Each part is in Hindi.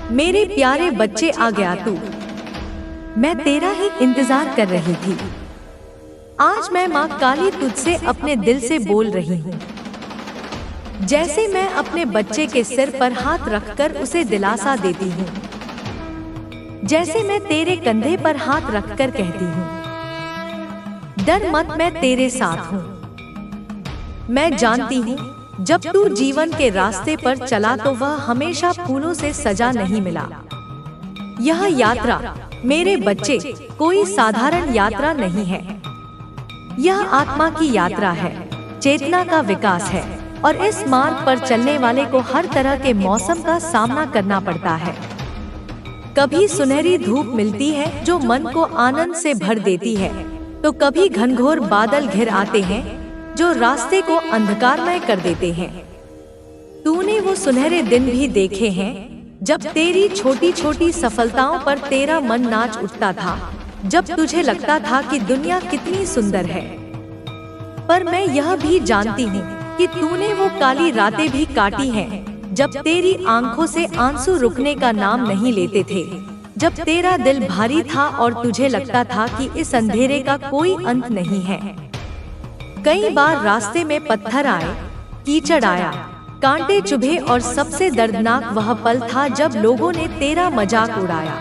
मेरे प्यारे बच्चे, आ गया तू। मैं तेरा ही इंतजार कर रही थी। आज मैं माँ काली तुझसे अपने दिल से बोल रही हूँ। जैसे मैं अपने बच्चे के सिर पर हाथ रखकर उसे दिलासा देती हूँ, जैसे मैं तेरे कंधे पर हाथ रखकर कहती हूँ, डर मत, मैं तेरे साथ हूँ। मैं जानती हूँ जब तू जीवन के रास्ते पर चला तो वह हमेशा फूलों से सजा नहीं मिला। यह यात्रा मेरे बच्चे कोई साधारण यात्रा नहीं है। यह आत्मा की यात्रा है, चेतना का विकास है, और इस मार्ग पर चलने वाले को हर तरह के मौसम का सामना करना पड़ता है। कभी सुनहरी धूप मिलती है जो मन को आनंद से भर देती है, तो कभी घनघोर बादल घिर आते हैं जो रास्ते को अंधकारमय कर देते हैं। तूने वो सुनहरे दिन भी देखे हैं जब तेरी छोटी छोटी सफलताओं पर तेरा मन नाच उठता था, जब तुझे लगता था कि दुनिया कितनी सुंदर है। पर मैं यह भी जानती हूँ कि तूने वो काली रातें भी काटी हैं जब तेरी आंखों से आंसू रुकने का नाम नहीं लेते थे, जब तेरा दिल भारी था और तुझे लगता था कि इस अंधेरे का कोई अंत नहीं है। कई बार रास्ते में पत्थर आए, कीचड़ आया, कांटे चुभे, और सबसे दर्दनाक वह पल था जब लोगों ने तेरा मजाक उड़ाया।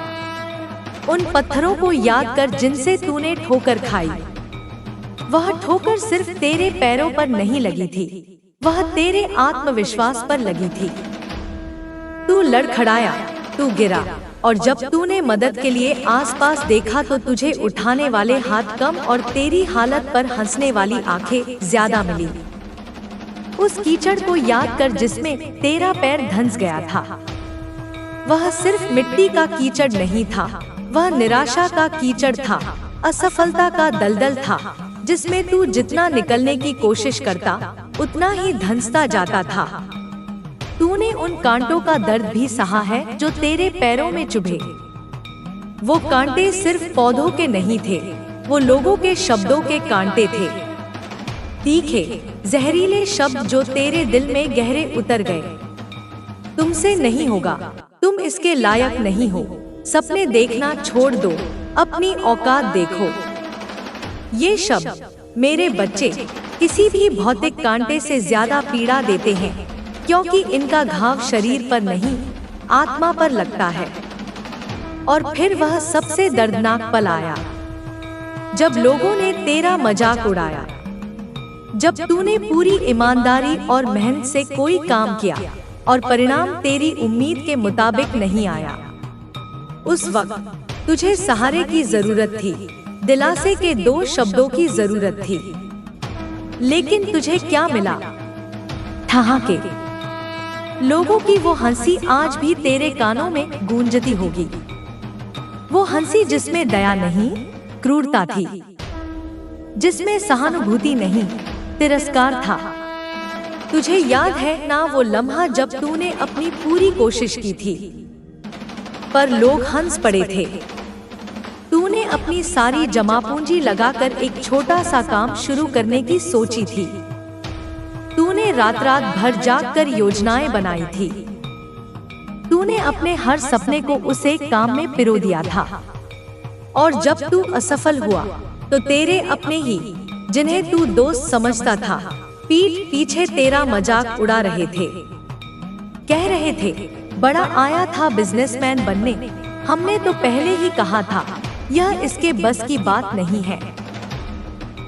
उन पत्थरों को याद कर जिनसे तूने ठोकर खाई। वह ठोकर सिर्फ तेरे पैरों पर नहीं लगी थी, वह तेरे आत्मविश्वास पर लगी थी। तू लड़खड़ाया, तू गिरा, और जब तूने मदद के लिए आसपास देखा तो तुझे उठाने वाले हाथ कम और तेरी हालत पर हंसने वाली आंखें ज्यादा मिली। उस कीचड़ को याद कर जिसमें तेरा पैर धंस गया था। वह सिर्फ मिट्टी का कीचड़ नहीं था, वह निराशा का कीचड़ था, असफलता का दलदल था, जिसमें तू जितना निकलने की कोशिश करता उतना ही धंसता जाता था। तूने उन कांटों का दर्द भी सहा है जो तेरे पैरों में चुभे। वो कांटे सिर्फ पौधों के नहीं थे, वो लोगों के शब्दों के कांटे थे। तीखे, जहरीले शब्द जो तेरे दिल में गहरे उतर गए। तुमसे नहीं होगा, तुम इसके लायक नहीं हो, सपने देखना छोड़ दो, अपनी औकात देखो। ये शब्द मेरे बच्चे किसी भी भौतिक कांटे से ज्यादा पीड़ा देते हैं, क्योंकि इनका घाव शरीर पर नहीं, आत्मा पर लगता है। और फिर वह सबसे दर्दनाक पल आया जब लोगों ने तेरा मजाक उड़ाया, जब तूने पूरी ईमानदारी और मेहनत से कोई काम किया और परिणाम तेरी उम्मीद के मुताबिक नहीं आया। उस वक्त तुझे सहारे की जरूरत थी, दिलासे के दो शब्दों की जरूरत थी, लेकिन तुझे क्या मिला? ठहाके। लोगों की वो हंसी आज भी तेरे कानों में गूंजती होगी। वो हंसी जिसमें दया नहीं, क्रूरता थी, जिसमें सहानुभूति नहीं, तिरस्कार था। तुझे याद है ना वो लम्हा जब तूने अपनी पूरी कोशिश की थी, पर लोग हंस पड़े थे। तूने अपनी सारी जमा पूंजी लगाकर एक छोटा सा काम शुरू करने की सोची थी। तूने रात रात भर जागकर योजनाएं बनाई थी। तूने अपने हर सपने को उस एक काम में पिरो दिया था। और जब तू असफल हुआ तो तेरे अपने ही, जिन्हें तू दोस्त समझता था, पीठ पीछे तेरा मजाक उड़ा रहे थे। कह रहे थे, बड़ा आया था बिजनेसमैन बनने, हमने तो पहले ही कहा था यह इसके बस की बात नहीं है।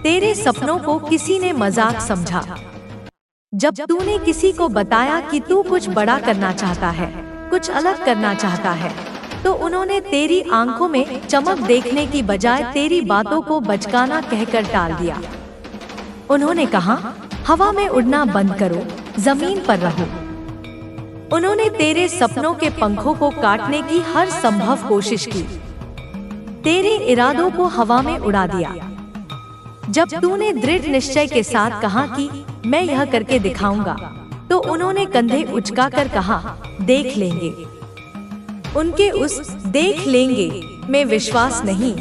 तेरे सपनों को किसी ने मजाक समझा। जब तूने किसी को बताया कि तू कुछ बड़ा करना चाहता है, कुछ अलग करना चाहता है, तो उन्होंने तेरी आंखों में चमक देखने की बजाय तेरी बातों को बचकाना कहकर टाल दिया। उन्होंने कहा, हवा में उड़ना बंद करो, जमीन पर रहो। उन्होंने तेरे सपनों के पंखों को काटने की हर संभव कोशिश की, तेरे इरादों को हवा में उड़ा दिया। जब तूने दृढ़ निश्चय के साथ कहा कि मैं यह करके दिखाऊंगा, तो उन्होंने कंधे उचकाकर कहा, देख लेंगे। उनके उस देख लेंगे में विश्वास नहीं,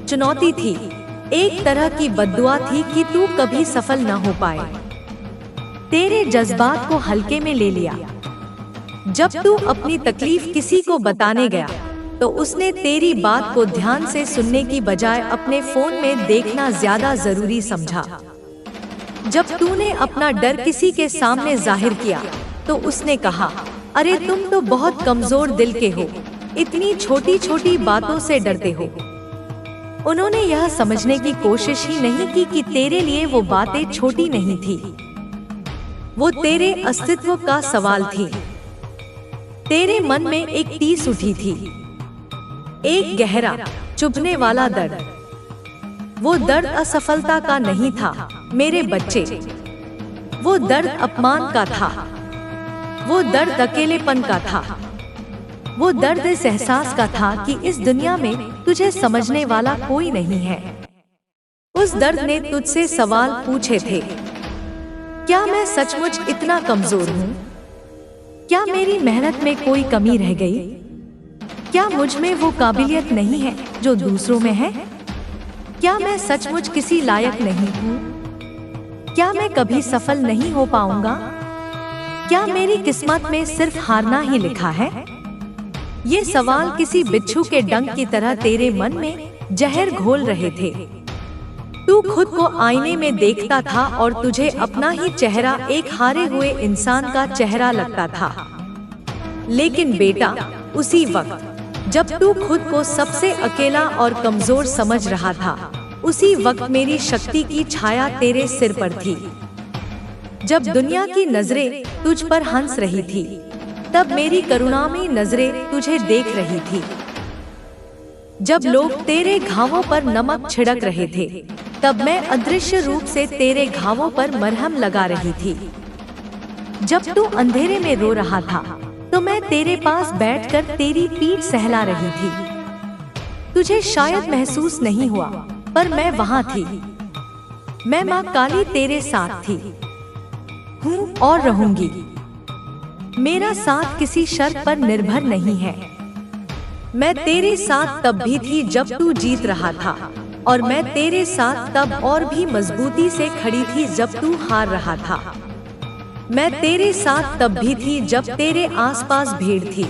चुनौती थी, एक तरह की बद्दुआ थी कि तू कभी सफल न हो पाए। तेरे जज्बात को हल्के में ले लिया। जब तू अपनी तकलीफ किसी को बताने गया तो उसने तेरी बात को ध्यान से सुनने की बजाय अपने फोन में देखना ज्यादा जरूरी समझा। जब तूने अपना डर किसी के सामने जाहिर किया तो उसने कहा, अरे तुम तो बहुत कमजोर दिल के हो, इतनी छोटी छोटी बातों से डरते हो। उन्होंने यह समझने की कोशिश ही नहीं की कि तेरे लिए वो बातें छोटी नहीं थी, वो तेरे अस्तित्व का सवाल थी। तेरे मन में एक टीस उठी थी, एक गहरा चुभने वाला दर्द। वो दर्द असफलता का नहीं था मेरे बच्चे, वो दर्द अपमान का था, वो दर्द अकेलेपन का था, वो दर्द इस एहसास का था कि इस दुनिया में तुझे समझने वाला कोई नहीं है। उस दर्द ने तुझसे सवाल पूछे थे, क्या मैं सचमुच इतना कमजोर हूँ? क्या मेरी मेहनत में कोई कमी रह गई? क्या मुझ में वो काबिलियत नहीं है जो दूसरों में है? क्या मैं सचमुच किसी लायक नहीं हूँ? क्या मैं कभी सफल नहीं हो पाऊंगा? क्या मेरी किस्मत में सिर्फ हारना ही लिखा है? ये सवाल किसी बिच्छू के डंक की तरह तेरे मन में जहर घोल रहे थे। तू खुद को आईने में देखता था और तुझे अपना ही चेहरा एक हारे हुए इंसान का चेहरा लगता था। लेकिन बेटा, उसी वक्त जब तू खुद को सबसे अकेला और कमजोर समझ रहा था, उसी वक्त मेरी शक्ति की छाया तेरे सिर पर थी। जब दुनिया की नजरें तुझ पर हंस रही थी, तब मेरी करुणामयी नजरें तुझे देख रही थी। जब लोग तेरे घावों पर नमक छिड़क रहे थे, तब मैं अदृश्य रूप से तेरे घावों पर मरहम लगा रही थी। जब तू अंधेरे में रो रहा था, तो मैं तेरे पास बैठकर तेरी पीठ सहला रही थी। तुझे शायद महसूस नहीं हुआ, पर मैं वहाँ थी। मैं माँ काली तेरे साथ थी, हूँ और रहूंगी। मेरा साथ किसी शर्त पर निर्भर नहीं है। मैं तेरे साथ तब भी थी जब तू जीत रहा था, और मैं तेरे साथ तब और भी मजबूती से खड़ी थी जब तू हार रहा था। मैं तेरे साथ तब भी थी जब तेरे आसपास भीड़ थी,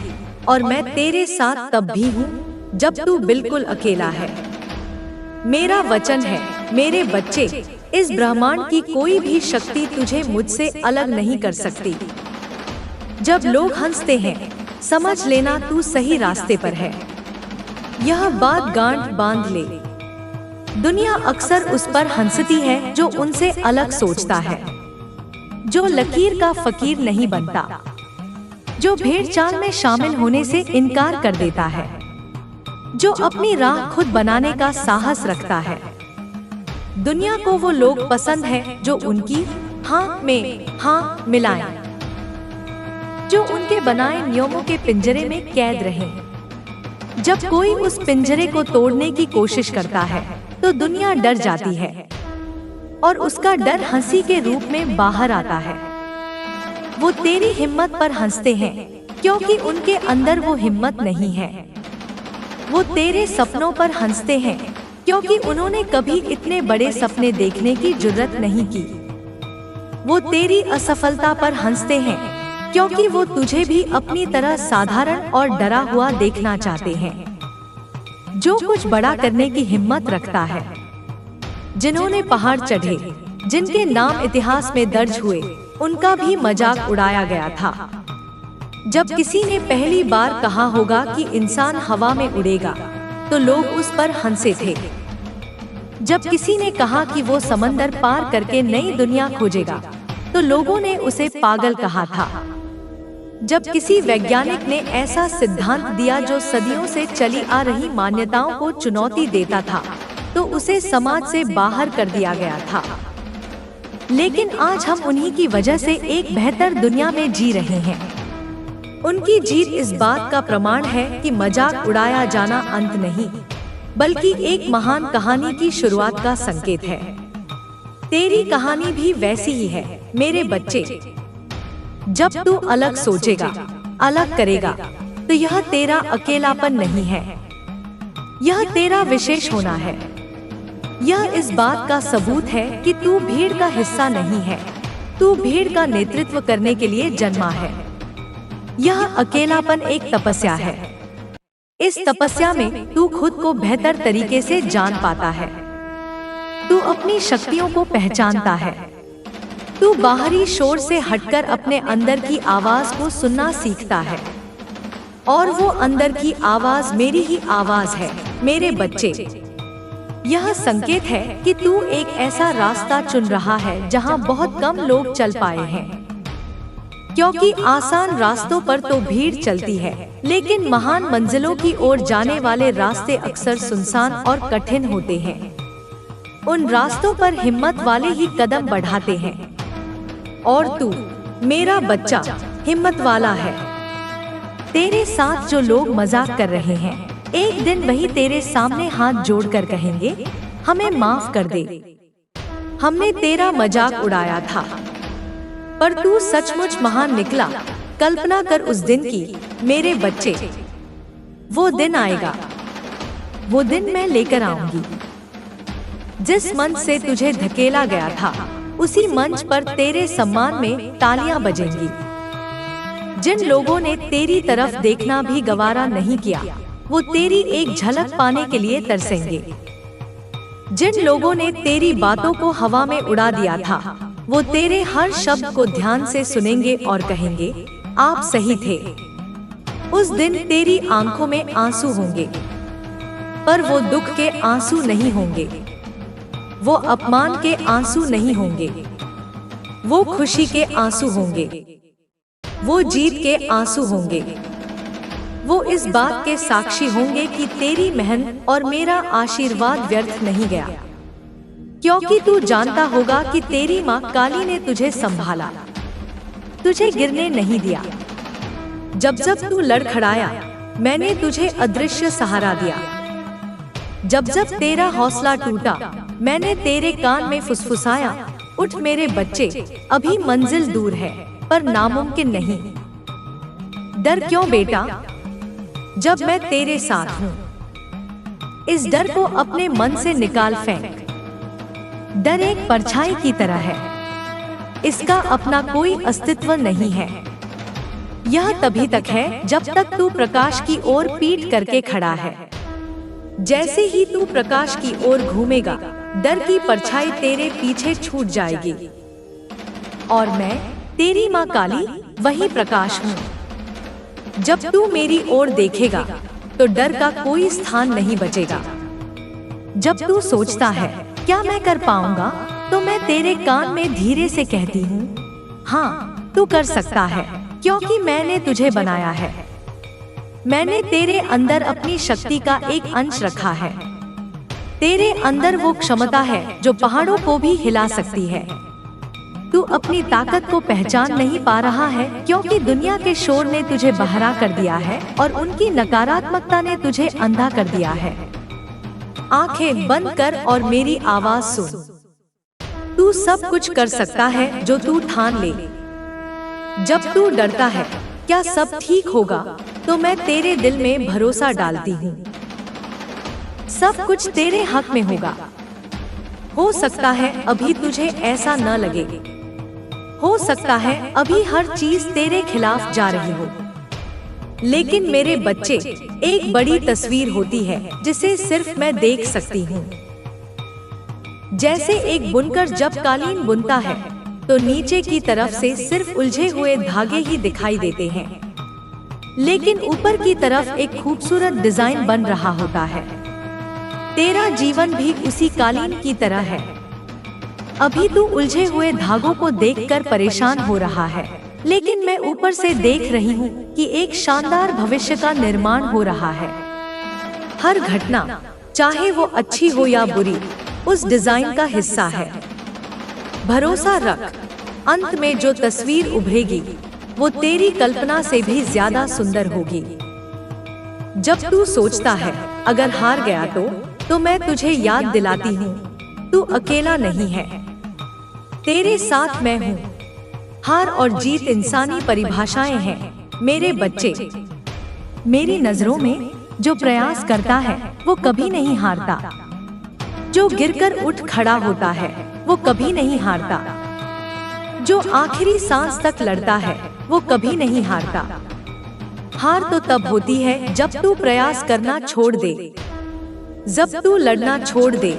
और मैं तेरे साथ तब भी हूँ जब तू बिल्कुल अकेला है। मेरा वचन है मेरे बच्चे, इस ब्रह्मांड की कोई भी शक्ति तुझे मुझसे अलग नहीं कर सकती। जब लोग हंसते हैं, समझ लेना तू सही रास्ते पर है। यह बात गांठ बांध ले। दुनिया अक्सर उस पर हंसती है जो उनसे अलग सोचता है, जो लकीर का फकीर नहीं बनता, जो भेड़ चाल में शामिल होने से इनकार कर देता है, जो अपनी राह खुद बनाने का साहस रखता है। दुनिया को वो लोग पसंद है जो उनकी हाँ में हाँ मिलाएं, जो उनके बनाए नियमों के पिंजरे में कैद रहे। जब कोई उस पिंजरे को तोड़ने की कोशिश करता है, तो दुनिया डर जाती है, और उसका डर हंसी के रूप में बाहर आता है। वो तेरी हिम्मत पर हंसते हैं, क्योंकि उनके अंदर वो हिम्मत नहीं है। वो तेरे सपनों पर हंसते हैं, क्योंकि उन्होंने कभी इतने बड़े सपने देखने की जुर्रत नहीं की। वो तेरी असफलता पर हंसते हैं, क्योंकि वो तुझे भी अपनी तरह साधारण और डरा हुआ देखना चाहते हैं। जो कुछ बड़ा करने की हिम्मत रखता है, जिन्होंने पहाड़ चढ़े, जिनके नाम इतिहास में दर्ज हुए, उनका भी मजाक उड़ाया गया था। जब किसी ने पहली बार कहा होगा कि इंसान हवा में उड़ेगा, तो लोग उस पर हंसे थे। जब किसी ने कहा कि वो समंदर पार करके नई दुनिया खोजेगा, तो लोगों ने उसे पागल कहा था। जब किसी वैज्ञानिक ने ऐसा सिद्धांत दिया जो सदियों से चली आ रही मान्यताओं को चुनौती देता था, तो उसे समाज से बाहर कर दिया गया था। लेकिन आज हम उन्हीं की वजह से एक बेहतर दुनिया में जी रहे हैं। उनकी जीत इस बात का प्रमाण है कि मजाक उड़ाया जाना अंत नहीं, बल्कि एक महान कहानी की शुरुआत का संकेत है। तेरी कहानी भी वैसी ही है मेरे बच्चे। जब तू अलग सोचेगा, अलग करेगा, तो यह तेरा अकेलापन नहीं है, यह तेरा विशेष होना है। यह इस बात का सबूत है कि तू भीड़ का हिस्सा नहीं है, तू भीड़ का नेतृत्व करने के लिए जन्मा है। यह अकेलापन एक तपस्या है। इस तपस्या में तू खुद को बेहतर तरीके से जान पाता है। तू अपनी शक्तियों को पहचानता है। तू बाहरी शोर से हटकर अपने अंदर की आवाज को सुनना सीखता है। और वो अंदर की आवाज मेरी ही आवाज है, मेरे बच्चे। यह संकेत है कि तू एक ऐसा रास्ता चुन रहा है जहां बहुत कम लोग चल पाए हैं। क्योंकि आसान रास्तों पर तो भीड़ चलती है, लेकिन महान मंजिलों की ओर जाने वाले रास्ते अक्सर सुनसान और कठिन होते हैं। उन रास्तों पर हिम्मत वाले ही कदम बढ़ाते हैं। और तू, मेरा बच्चा, हिम्मत वाला है। तेरे साथ जो लोग मजाक कर रहे हैं, एक दिन वही तेरे सामने हाथ जोड़कर कहेंगे, हमें माफ कर दे, हमने तेरा मजाक उड़ाया था। पर तू सचमुच महान निकला। कल्पना कर उस दिन की, मेरे बच्चे। वो दिन आएगा, वो दिन मैं लेकर आऊंगी। जिस मंच से तुझे धकेला गया था, उसी मंच पर तेरे सम्मान में तालियां बजेंगी। जिन लोगों ने तेरी तरफ देखना भी गवारा नहीं किया, वो तेरी एक झलक पाने के लिए तरसेंगे। जिन लोगों ने तेरी बातों को हवा में उड़ा दिया था, वो तेरे हर शब्द को ध्यान से सुनेंगे और कहेंगे, आप सही थे। उस दिन तेरी आंखों में आंसू होंगे, पर वो दुख के आंसू नहीं होंगे, वो अपमान के आंसू नहीं होंगे, वो खुशी के आंसू होंगे, वो जीत के आंसू होंगे। वो इस बात के साक्षी होंगे कि तेरी मेहनत और मेरा आशीर्वाद व्यर्थ नहीं गया। क्योंकि तू जानता होगा कि तेरी माँ काली ने तुझे संभाला, तुझे गिरने नहीं दिया। जब जब तू लड़खड़ाया, मैंने तुझे अदृश्य सहारा दिया। जब जब तेरा हौसला टूटा, मैंने तेरे कान में फुसफुसाया, उठ मेरे बच्चे, अभी मंजिल दूर है पर नामुमकिन नहीं। डर क्यों बेटा, जब मैं तेरे साथ हूँ। इस डर को अपने मन से निकाल फेंक। डर एक परछाई की तरह है, इसका अपना कोई अस्तित्व नहीं है। यह तभी तक है जब तक तू प्रकाश की ओर पीठ करके खड़ा है। जैसे ही तू प्रकाश की ओर घूमेगा, डर की परछाई तेरे पीछे छूट जाएगी। और मैं, तेरी माँ काली, वही प्रकाश हूँ। जब तू मेरी ओर देखेगा, तो डर का कोई स्थान नहीं बचेगा। जब तू सोचता है, क्या मैं कर पाऊंगा, तो मैं तेरे कान में धीरे से कहती हूँ, हाँ, तू कर सकता है, क्योंकि मैंने तुझे बनाया है। मैंने तेरे अंदर अपनी शक्ति का एक अंश रखा है। तेरे अंदर वो क्षमता है जो पहाड़ों को भी हिला सकती है। तू अपनी ताकत को पहचान नहीं पा रहा है, क्योंकि दुनिया के शोर ने तुझे बहरा कर दिया है और उनकी नकारात्मकता ने तुझे अंधा कर दिया है। आंखें बंद कर और मेरी आवाज सुन। तू सब कुछ कर सकता है जो तू ठान ले। जब तू डरता है, क्या सब ठीक होगा, तो मैं तेरे दिल में भरोसा डालती हूँ। सब कुछ तेरे हक में होगा। हो सकता है अभी तुझे ऐसा न लगे, हो सकता है अभी हर चीज तेरे खिलाफ जा रही हो, लेकिन मेरे बच्चे, एक बड़ी तस्वीर होती है जिसे सिर्फ मैं देख सकती हूँ। जैसे एक बुनकर जब कालीन बुनता है, तो नीचे की तरफ से सिर्फ उलझे हुए धागे ही दिखाई देते हैं, लेकिन ऊपर की तरफ एक खूबसूरत डिजाइन बन रहा होता है। तेरा जीवन भी उसी कालीन की तरह है। अभी तू उलझे हुए धागों को देखकर परेशान हो रहा है, लेकिन मैं ऊपर से देख रही हूँ कि एक शानदार भविष्य का निर्माण हो रहा है। हर घटना, चाहे वो अच्छी हो या बुरी, उस डिजाइन का हिस्सा है। भरोसा रख, अंत में जो तस्वीर उभरेगी, वो तेरी कल्पना से भी ज्यादा सुंदर होगी। जब तू सोचता है अगर हार गया तो मैं तुझे याद दिलाती हूँ, तू अकेला नहीं है, तेरे साथ मैं हूँ। हार और जीत इंसानी परिभाषाएं हैं मेरे बच्चे। मेरी नजरों में जो प्रयास करता है वो कभी नहीं हारता। जो गिरकर उठ खड़ा होता है वो कभी नहीं हारता। जो आखिरी सांस तक लड़ता है वो कभी नहीं हारता। हार तो तब होती है जब तू प्रयास करना छोड़ दे, जब तू लड़ना छोड़ दे,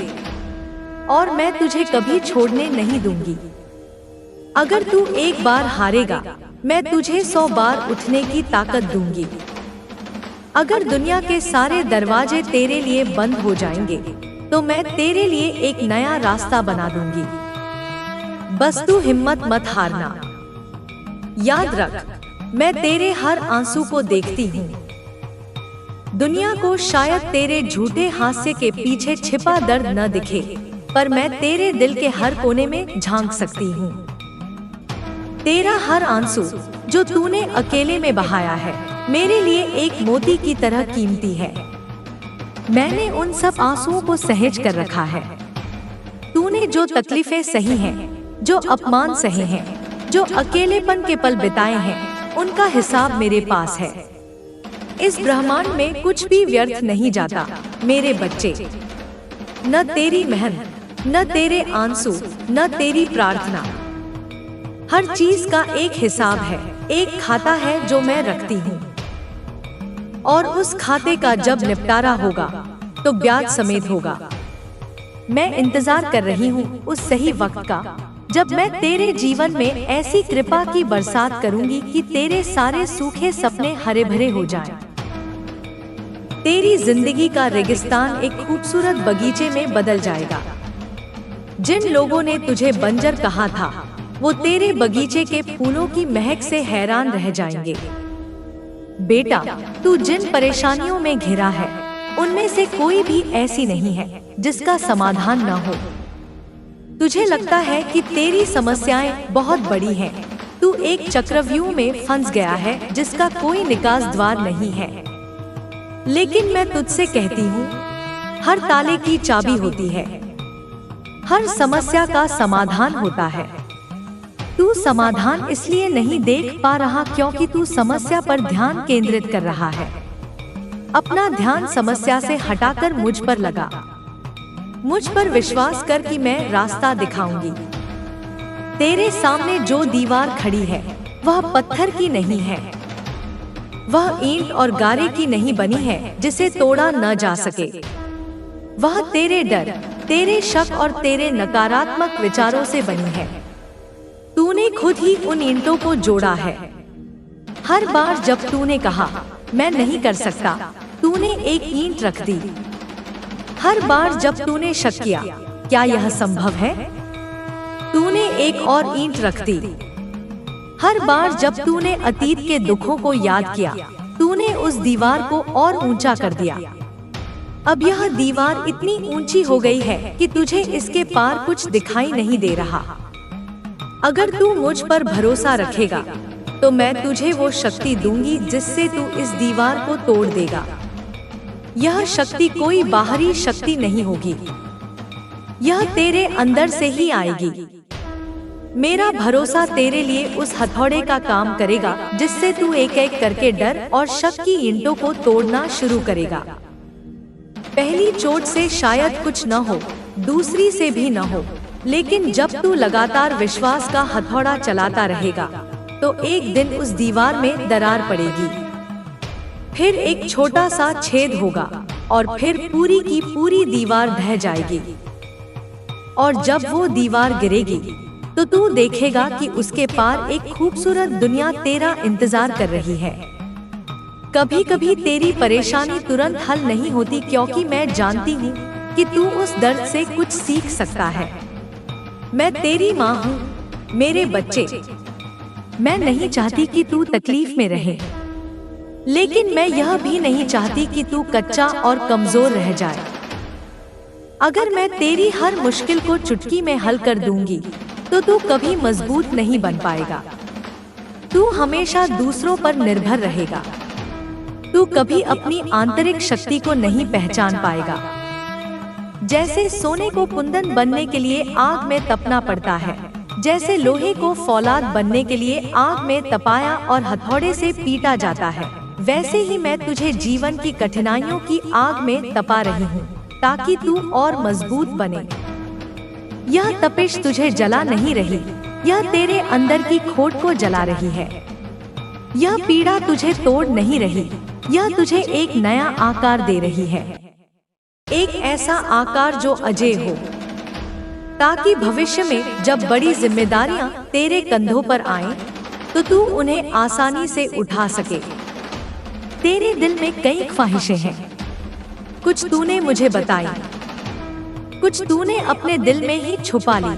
और मैं तुझे कभी छोड़ने नहीं दूंगी। अगर तू एक बार हारेगा, मैं तुझे 100 बार उठने की ताकत दूंगी। अगर दुनिया के सारे दरवाजे तेरे लिए बंद हो जाएंगे, तो मैं तेरे लिए एक नया रास्ता बना दूंगी। बस तू हिम्मत मत हारना। याद रख, मैं तेरे हर आंसू को देखती हूँ। दुनिया को शायद तेरे झूठे हास्य के पीछे छिपा दर्द न दिखे, पर मैं तेरे दिल के हर कोने में झांक सकती हूँ। तेरा हर आंसू जो तूने अकेले में बहाया है, मेरे लिए एक मोती की तरह कीमती है। मैंने उन सब आंसुओं को सहेज कर रखा है। तूने जो तकलीफें सही हैं, जो अपमान सहे हैं, जो अकेलेपन के पल बिताए हैं, उनका हिसाब मेरे पास है। इस ब्रह्मांड में कुछ भी व्यर्थ नहीं जाता मेरे बच्चे। न तेरी मेहनत, न तेरे आंसू, न तेरी प्रार्थना। हर चीज का एक हिसाब है, एक खाता है जो मैं रखती हूँ। और उस खाते का जब निपटारा होगा, तो ब्याज समेत होगा। मैं इंतजार कर रही हूँ उस सही वक्त का, जब मैं तेरे जीवन में ऐसी कृपा की बरसात करूंगी कि तेरे सारे सूखे सपने हरे भरे हो जाएं। तेरी जिंदगी का रेगिस्तान एक खूबसूरत बगीचे में बदल जाएगा। जिन लोगों ने तुझे बंजर कहा था, वो तेरे बगीचे के फूलों की महक से हैरान रह जाएंगे। बेटा, तू जिन परेशानियों में घिरा है, उनमें से कोई भी ऐसी नहीं है जिसका समाधान न हो। तुझे लगता है कि तेरी समस्याएं बहुत बड़ी हैं। तू एक चक्रव्यूह में फंस गया है जिसका कोई निकास द्वार नहीं है। लेकिन मैं तुझसे कहती हूँ, हर ताले की चाबी होती है, हर समस्या का समाधान होता है। तू समाधान इसलिए नहीं देख पा रहा क्योंकि तू समस्या पर ध्यान केंद्रित कर रहा है। अपना ध्यान समस्या से हटाकर मुझ पर लगा। मुझ पर विश्वास कर कि मैं रास्ता दिखाऊंगी। तेरे सामने जो दीवार खड़ी है, वह पत्थर की नहीं है, वह ईंट और गारे की नहीं बनी है जिसे तोड़ा न जा सके। वह तेरे डर, तेरे शक और तेरे नकारात्मक विचारों से बनी है। तूने खुद ही उन ईंटों को जोड़ा है। हर बार जब तूने कहा मैं नहीं कर सकता, तूने एक ईंट रख दी। हर बार जब तूने शक किया क्या यह संभव है, तूने एक और ईंट रख दी। हर बार जब तूने अतीत के दुखों को याद किया, तूने उस दीवार को और ऊंचा कर दिया। अब यह दीवार इतनी ऊंची हो गई है कि तुझे इसके पार कुछ दिखाई नहीं दे रहा। अगर तू मुझ पर भरोसा रखेगा, तो मैं तुझे वो शक्ति दूंगी जिससे तू इस दीवार को तोड़ देगा। यह शक्ति कोई बाहरी शक्ति नहीं होगी, यह तेरे अंदर से ही आएगी। मेरा भरोसा तेरे लिए उस हथौड़े का काम करेगा जिससे तू एक एक करके डर और शक की ईंटों को तोड़ना शुरू करेगा। पहली चोट से शायद कुछ न हो, दूसरी से भी न हो, लेकिन जब तू लगातार विश्वास का हथौड़ा चलाता रहेगा, तो एक दिन उस दीवार में दरार पड़ेगी। फिर एक छोटा सा छेद होगा और फिर पूरी की पूरी दीवार ढह जाएगी। और जब वो दीवार गिरेगी, तो तू देखेगा कि उसके पार एक खूबसूरत दुनिया तेरा इंतजार कर रही है। कभी कभी तेरी परेशानी तुरंत हल नहीं होती, क्योंकि मैं जानती हूँ कि तू उस दर्द से कुछ सीख सकता है। मैं तेरी माँ हूँ मेरे बच्चे। मैं नहीं चाहती कि तू तकलीफ में रहे, लेकिन मैं यह भी नहीं चाहती कि तू कच्चा और कमजोर रह जाए। अगर मैं तेरी हर मुश्किल को चुटकी में हल कर दूंगी, तो तू कभी मजबूत नहीं बन पाएगा। तू हमेशा दूसरों पर निर्भर रहेगा। तू कभी अपनी आंतरिक शक्ति को नहीं पहचान पाएगा। जैसे सोने को कुंदन बनने के लिए आग में तपना पड़ता है, जैसे लोहे को फौलाद बनने के लिए आग में तपाया और हथौड़े से पीटा जाता है, वैसे ही मैं तुझे जीवन की कठिनाइयों की आग में तपा रही हूँ, ताकि तू और मजबूत बने। यह तपिश तुझे जला नहीं रही, यह तेरे अंदर की खोट को जला रही है। यह पीड़ा तुझे तोड़ नहीं रही, यह तुझे एक नया आकार दे रही है, एक ऐसा आकार जो अजय हो, ताकि भविष्य में जब बड़ी जिम्मेदारियां तेरे कंधों पर आएं, तो तू उन्हें आसानी से उठा सके। तेरे दिल में कई ख्वाहिशें हैं, कुछ तूने मुझे बताई, कुछ तूने अपने दिल में ही छुपा ली।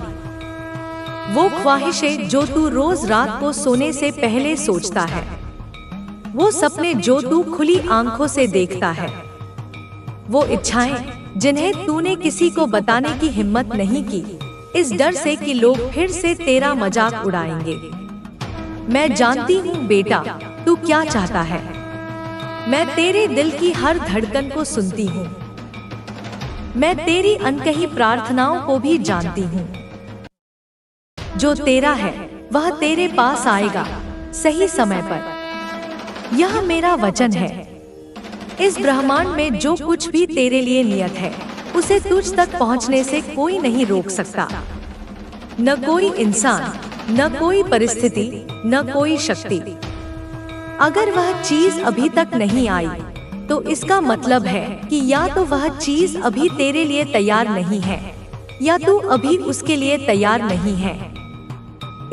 वो ख्वाहिशें जो तू रोज रात को सोने से पहले सोचता है, वो सपने जो तू खुली आंखों से देखता है, वो इच्छाएं जिन्हें तूने किसी को बताने की हिम्मत नहीं की, इस डर से कि लोग फिर से तेरा मजाक उड़ाएंगे। मैं जानती हूँ बेटा, तू क्या चाहता है। मैं तेरे दिल की हर धड़कन को सुनती हूँ। मैं तेरी अनकही प्रार्थनाओं को भी जानती हूँ। जो तेरा है वह तेरे पास आएगा, सही समय पर। यह मेरा वचन है। इस ब्रह्मांड में जो कुछ भी तेरे लिए नियत है, उसे तुझ तक पहुँचने से कोई नहीं रोक सकता। न कोई इंसान, न कोई परिस्थिति, न कोई शक्ति। अगर वह चीज अभी तक नहीं आई, तो इसका मतलब है कि या तो वह चीज अभी तेरे लिए तैयार नहीं है, या तू अभी उसके लिए तैयार नहीं है।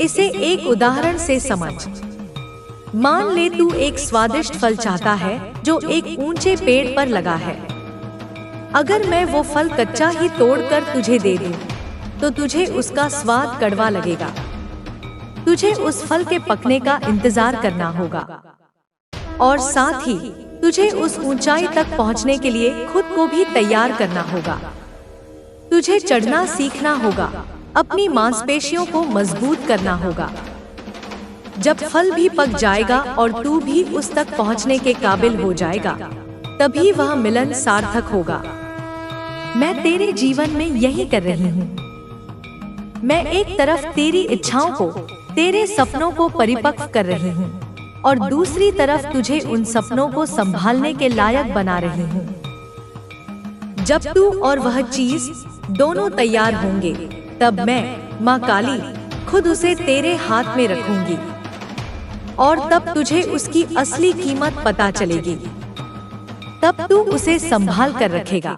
इसे एक उदाहरण से समझ। मान ले तू एक स्वादिष्ट फल चाहता है जो एक ऊंचे पेड़ पर लगा है। अगर मैं वो फल कच्चा ही तोड़कर तुझे दे दूं, तो तुझे उसका स्वाद कड़वा लगेगा। तुझे उस फल के पकने का इंतजार करना होगा, और साथ ही तुझे उस ऊंचाई तक पहुंचने के लिए खुद को भी तैयार करना होगा। तुझे चढ़ना सीखना होगा, अपनी मांसपेशियों को मजबूत करना होगा। जब फल भी पक जाएगा और तू भी उस तक पहुंचने के काबिल हो जाएगा, तभी वह मिलन सार्थक होगा। मैं तेरे जीवन में यही कर रही हूँ। मैं एक तरफ तेरी इच्छाओं को, तेरे सपनों को परिपक्व कर रही हूँ, और दूसरी तरफ तुझे उन सपनों को संभालने के लायक बना रही हूँ। जब तू और वह चीज दोनों तैयार होंगे, तब मैं, माँ काली, खुद उसे तेरे हाथ में रखूंगी, और तब तुझे उसकी असली कीमत पता चलेगी। तब तू उसे संभाल कर रखेगा।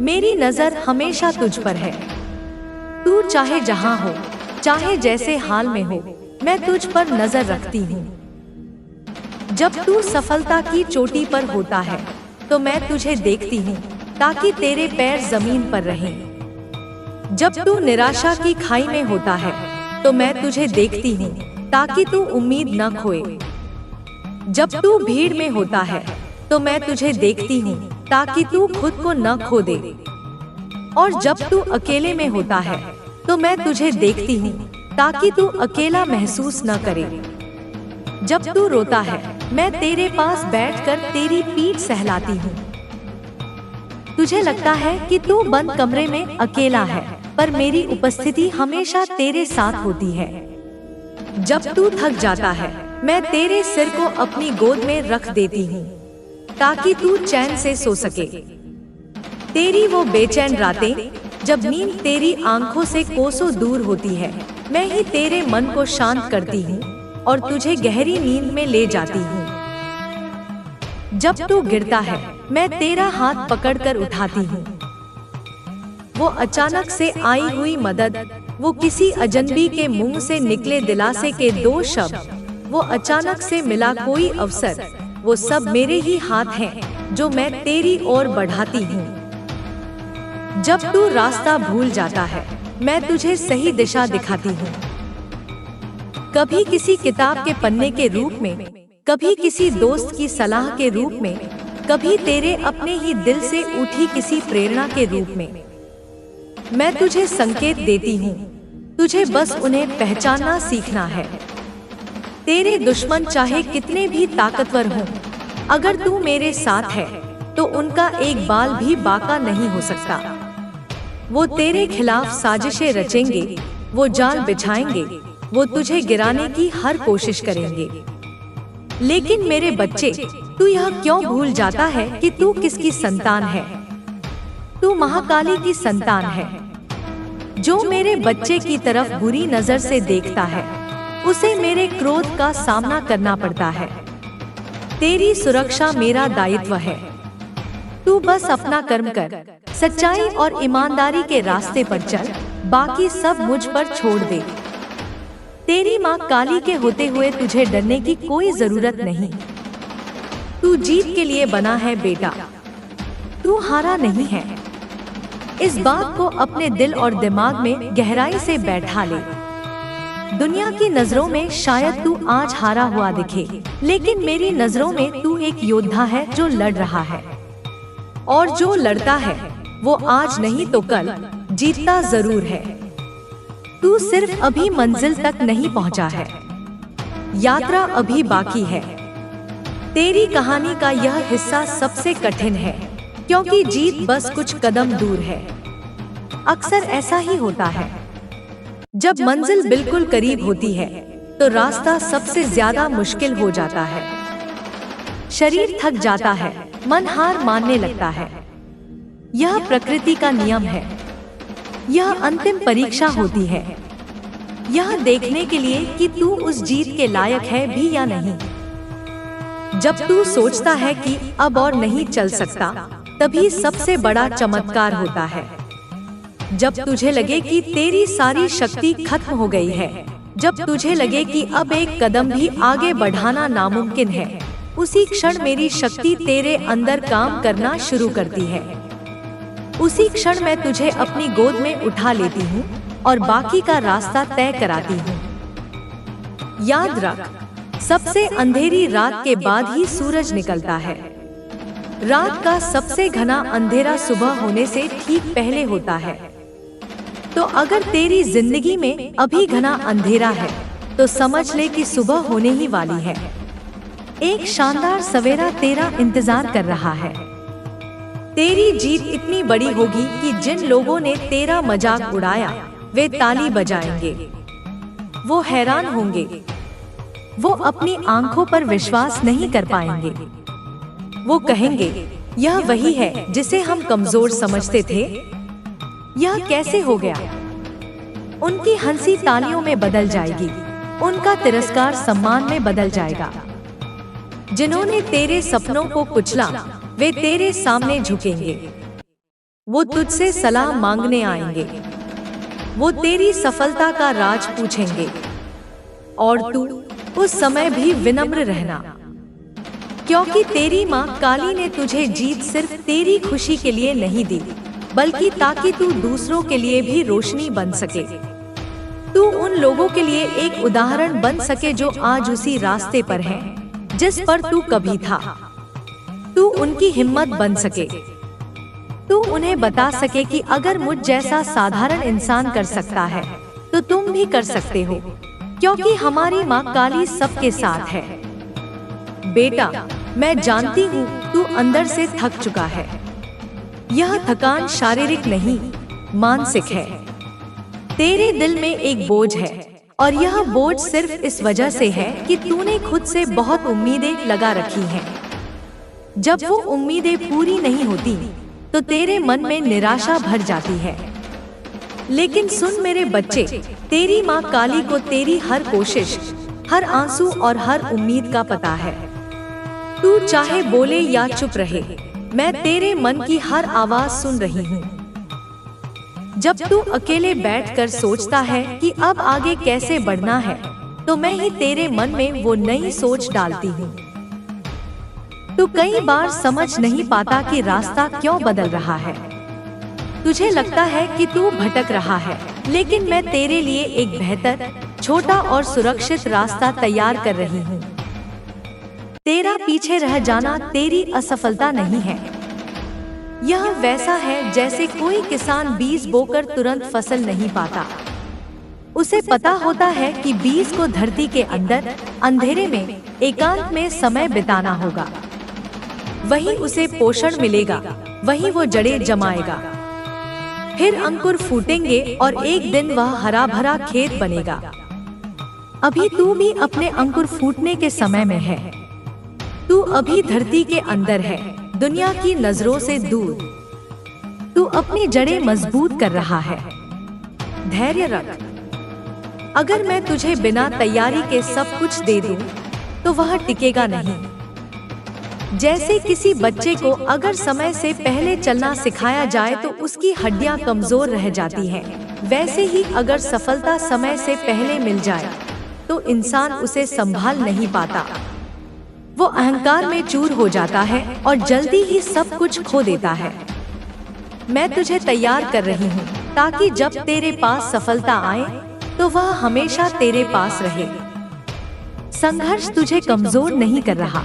मेरी नजर हमेशा तुझ पर है। तू चाहे जहाँ हो, चाहे जैसे हाल में हो, मैं तुझ पर नजर रखती हूँ। जब तू सफलता की चोटी पर होता है, तो मैं तुझे देखती हूँ, ताकि तेरे पैर जमीन पर रहें। जब तू निराशा की खाई में होता है, तो मैं तुझे देखती हूँ, ताकि तू उम्मीद न खोए। जब तू भीड़ में होता है, तो मैं तुझे देखती हूँ, ताकि तू खुद को न खो दे। और जब तू अकेले में होता है, तो मैं तुझे देखती हूँ, ताकि तू अकेला महसूस न करे। जब तू रोता है, मैं तेरे पास बैठकर तेरी पीठ सहलाती हूँ। तुझे लगता है कि तू बंद कमरे में अकेला है, पर मेरी उपस्थिति हमेशा तेरे साथ होती है। जब तू थक जाता है, मैं तेरे सिर को अपनी गोद में रख देती हूँ, ताकि तू चैन से सो सके। तेरी वो बेचैन रातें, जब नींद तेरी आंखों से कोसों दूर होती है, मैं ही तेरे मन को शांत करती हूँ और तुझे गहरी नींद में ले जाती हूँ। जब तू गिरता है, मैं तेरा हाथ पकड़कर उठाती हूँ। वो अचानक से आई हुई मदद, वो किसी अजनबी के मुंह से निकले दिलासे के दो शब्द, वो अचानक से मिला कोई अवसर, वो सब मेरे ही हाथ हैं जो मैं तेरी ओर बढ़ाती हूँ। जब तू रास्ता भूल जाता है, मैं तुझे सही दिशा दिखाती हूँ। कभी किसी किताब के पन्ने के रूप में, कभी किसी दोस्त की सलाह के रूप में, कभी तेरे अपने ही दिल से उठी किसी प्रेरणा के रूप में। मैं तुझे संकेत देती हूँ, तुझे बस उन्हें पहचानना सीखना है। तेरे दुश्मन चाहे कितने भी ताकतवर हों, अगर तू मेरे साथ है, तो उनका एक बाल भी बाका नहीं हो सकता। वो तेरे खिलाफ साजिशें रचेंगे, वो जाल बिछाएंगे, वो तुझे गिराने की हर कोशिश करेंगे। लेकिन मेरे बच्चे, तू यह क्यों भूल जाता है कि तू किसकी संतान है? तू महाकाली की संतान है। जो मेरे बच्चे की तरफ बुरी नजर से देखता है, उसे मेरे क्रोध का सामना करना पड़ता है। तेरी सुरक्षा मेरा दायित्व है। तू बस अपना कर्म कर, सच्चाई और ईमानदारी के रास्ते पर चल, बाकी सब मुझ पर छोड़ दे। तेरी माँ काली के होते हुए तुझे डरने की कोई जरूरत नहीं। तू जीत के लिए बना है बेटा, तू हारा नहीं है। इस बात को अपने दिल और दिमाग में गहराई से बैठा ले। दुनिया की नजरों में शायद तू आज हारा हुआ दिखे, लेकिन मेरी नजरों में तू एक योद्धा है जो लड़ रहा है। और जो लड़ता है वो आज नहीं तो कल जीतता जरूर है। तू सिर्फ अभी मंजिल तक नहीं पहुंचा है, यात्रा अभी बाकी है। तेरी कहानी का यह हिस्सा सबसे कठिन है, क्योंकि जीत बस कुछ कदम दूर है। अक्सर ऐसा ही होता है, जब मंजिल बिल्कुल करीब होती है तो रास्ता सबसे ज्यादा मुश्किल हो जाता है। शरीर थक जाता है, मन हार मानने लगता है। यह प्रकृति का नियम है। यह अंतिम परीक्षा होती है, यह देखने के लिए कि तू उस जीत के लायक है भी या नहीं। जब तू सोचता है कि अब और नहीं चल सकता, तभी सबसे बड़ा चमत्कार होता है। जब तुझे लगे कि तेरी सारी शक्ति खत्म हो गई है, जब तुझे लगे कि अब एक कदम भी आगे बढ़ाना नामुमकिन है, उसी क्षण मेरी शक्ति तेरे अंदर काम करना शुरू करती है। उसी क्षण मैं तुझे अपनी गोद में उठा लेती हूँ और बाकी का रास्ता तय कराती हूँ। याद रख, सबसे अंधेरी रात के बाद ही सूरज निकलता है। रात का सबसे घना अंधेरा सुबह होने से ठीक पहले होता है। तो अगर तेरी जिंदगी में अभी घना अंधेरा है, तो समझ ले कि सुबह होने ही वाली है। एक शानदार सवेरा तेरा इंतजार कर रहा है। तेरी जीत इतनी बड़ी होगी कि जिन लोगों ने तेरा मजाक उड़ाया वे ताली बजाएंगे। वो हैरान होंगे, वो अपनी आंखों पर विश्वास नहीं कर पाएंगे। वो कहेंगे, यह वही है जिसे हम कमजोर समझते थे, यह कैसे हो गया। उनकी हंसी तालियों में बदल जाएगी, उनका तिरस्कार सम्मान में बदल जाएगा। जिन्होंने तेरे सपनों को कुचला वे तेरे सामने झुकेंगे। वो तुझसे सलाह मांगने आएंगे। वो तेरी सफलता का राज पूछेंगे। और तू उस समय भी विनम्र रहना, क्योंकि तेरी माँ काली ने तुझे जीत सिर्फ तेरी खुशी के लिए नहीं दी, बल्कि ताकि तू दूसरों के लिए भी रोशनी बन सके। तू उन लोगों के लिए एक उदाहरण बन सके जो आज उसी रास्ते पर हैं, जिस पर तू कभी था। तू उनकी हिम्मत बन सके। तू उन्हें बता सके कि अगर मुझ जैसा साधारण इंसान कर सकता है, तो तुम भी कर सकते हो, क्योंकि हमारी माँ काली सबके साथ है। बेटा, मैं जानती हूँ तू अंदर से थक चुका है। यह थकान शारीरिक नहीं, मानसिक है। तेरे दिल में एक बोझ है, और यह बोझ सिर्फ इस वजह से है कि तूने खुद से बहुत उम्मीदें लगा रखी हैं। जब वो उम्मीदें पूरी नहीं होती, तो तेरे मन में निराशा भर जाती है। लेकिन सुन मेरे बच्चे, तेरी माँ काली को तेरी हर कोशिश, हर आंसू और हर उम्मीद का पता है। तू चाहे बोले या चुप रहे, मैं तेरे मन की हर आवाज सुन रही हूँ। जब तू अकेले बैठकर सोचता है कि अब आगे कैसे बढ़ना है, तो मैं ही तेरे मन में वो नई सोच डालती हूँ। तू कई बार समझ नहीं पाता कि रास्ता क्यों बदल रहा है। तुझे लगता है कि तू भटक रहा है, लेकिन मैं तेरे लिए एक बेहतर, छोटा और सुरक्षित रास्ता तैयार कर रही हूँ। तेरा पीछे रह जाना तेरी असफलता नहीं है। यह वैसा है जैसे कोई किसान बीज बोकर तुरंत फसल नहीं पाता। उसे पता होता है कि बीज को धरती के अंदर अंधेरे में एकांत में समय बिताना होगा। वहीं उसे पोषण मिलेगा, वहीं वो जड़ें जमाएगा, फिर अंकुर फूटेंगे और एक दिन वह हरा भरा खेत बनेगा। अभी तू भी अपने अंकुर फूटने के समय में है। तू अभी धरती के अंदर है, दुनिया की नजरों से दूर। तू अपनी जड़ें मजबूत कर रहा है। धैर्य रख। अगर मैं तुझे बिना तैयारी के सब कुछ दे दूं, तो वह टिकेगा नहीं। जैसे किसी बच्चे को अगर समय से पहले चलना सिखाया जाए तो उसकी हड्डियां कमजोर रह जाती हैं, वैसे ही अगर सफलता समय से पहले मिल जाए तो इंसान उसे संभाल नहीं पाता। वो अहंकार में चूर हो जाता है और जल्दी ही सब कुछ खो देता है। मैं तुझे तैयार कर रही हूँ ताकि जब तेरे पास सफलता आए तो वह हमेशा तेरे पास रहे। संघर्ष तुझे कमजोर नहीं कर रहा,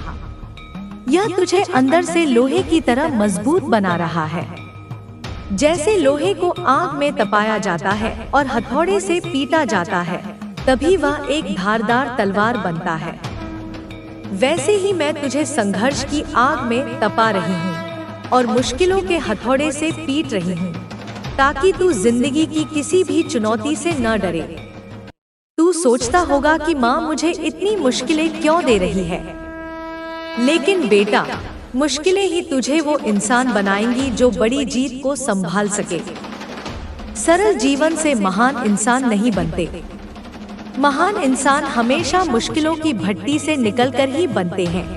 यह तुझे अंदर से लोहे की तरह मजबूत बना रहा है। जैसे लोहे को आग में तपाया जाता है और हथौड़े से पीटा जाता है, तभी वह एक धारदार तलवार बनता है। वैसे ही मैं तुझे संघर्ष की आग में तपा रही हूँ और मुश्किलों के हथौड़े से पीट रही हूँ, ताकि तू जिंदगी की किसी भी चुनौती से न डरे। तू सोचता होगा कि माँ मुझे इतनी मुश्किलें क्यों दे रही है, लेकिन बेटा, मुश्किलें ही तुझे वो इंसान बनाएंगी जो बड़ी जीत को संभाल सके। सरल जीवन से महान इंसान नहीं बनते। महान इंसान हमेशा मुश्किलों की भट्टी से निकलकर ही बनते हैं।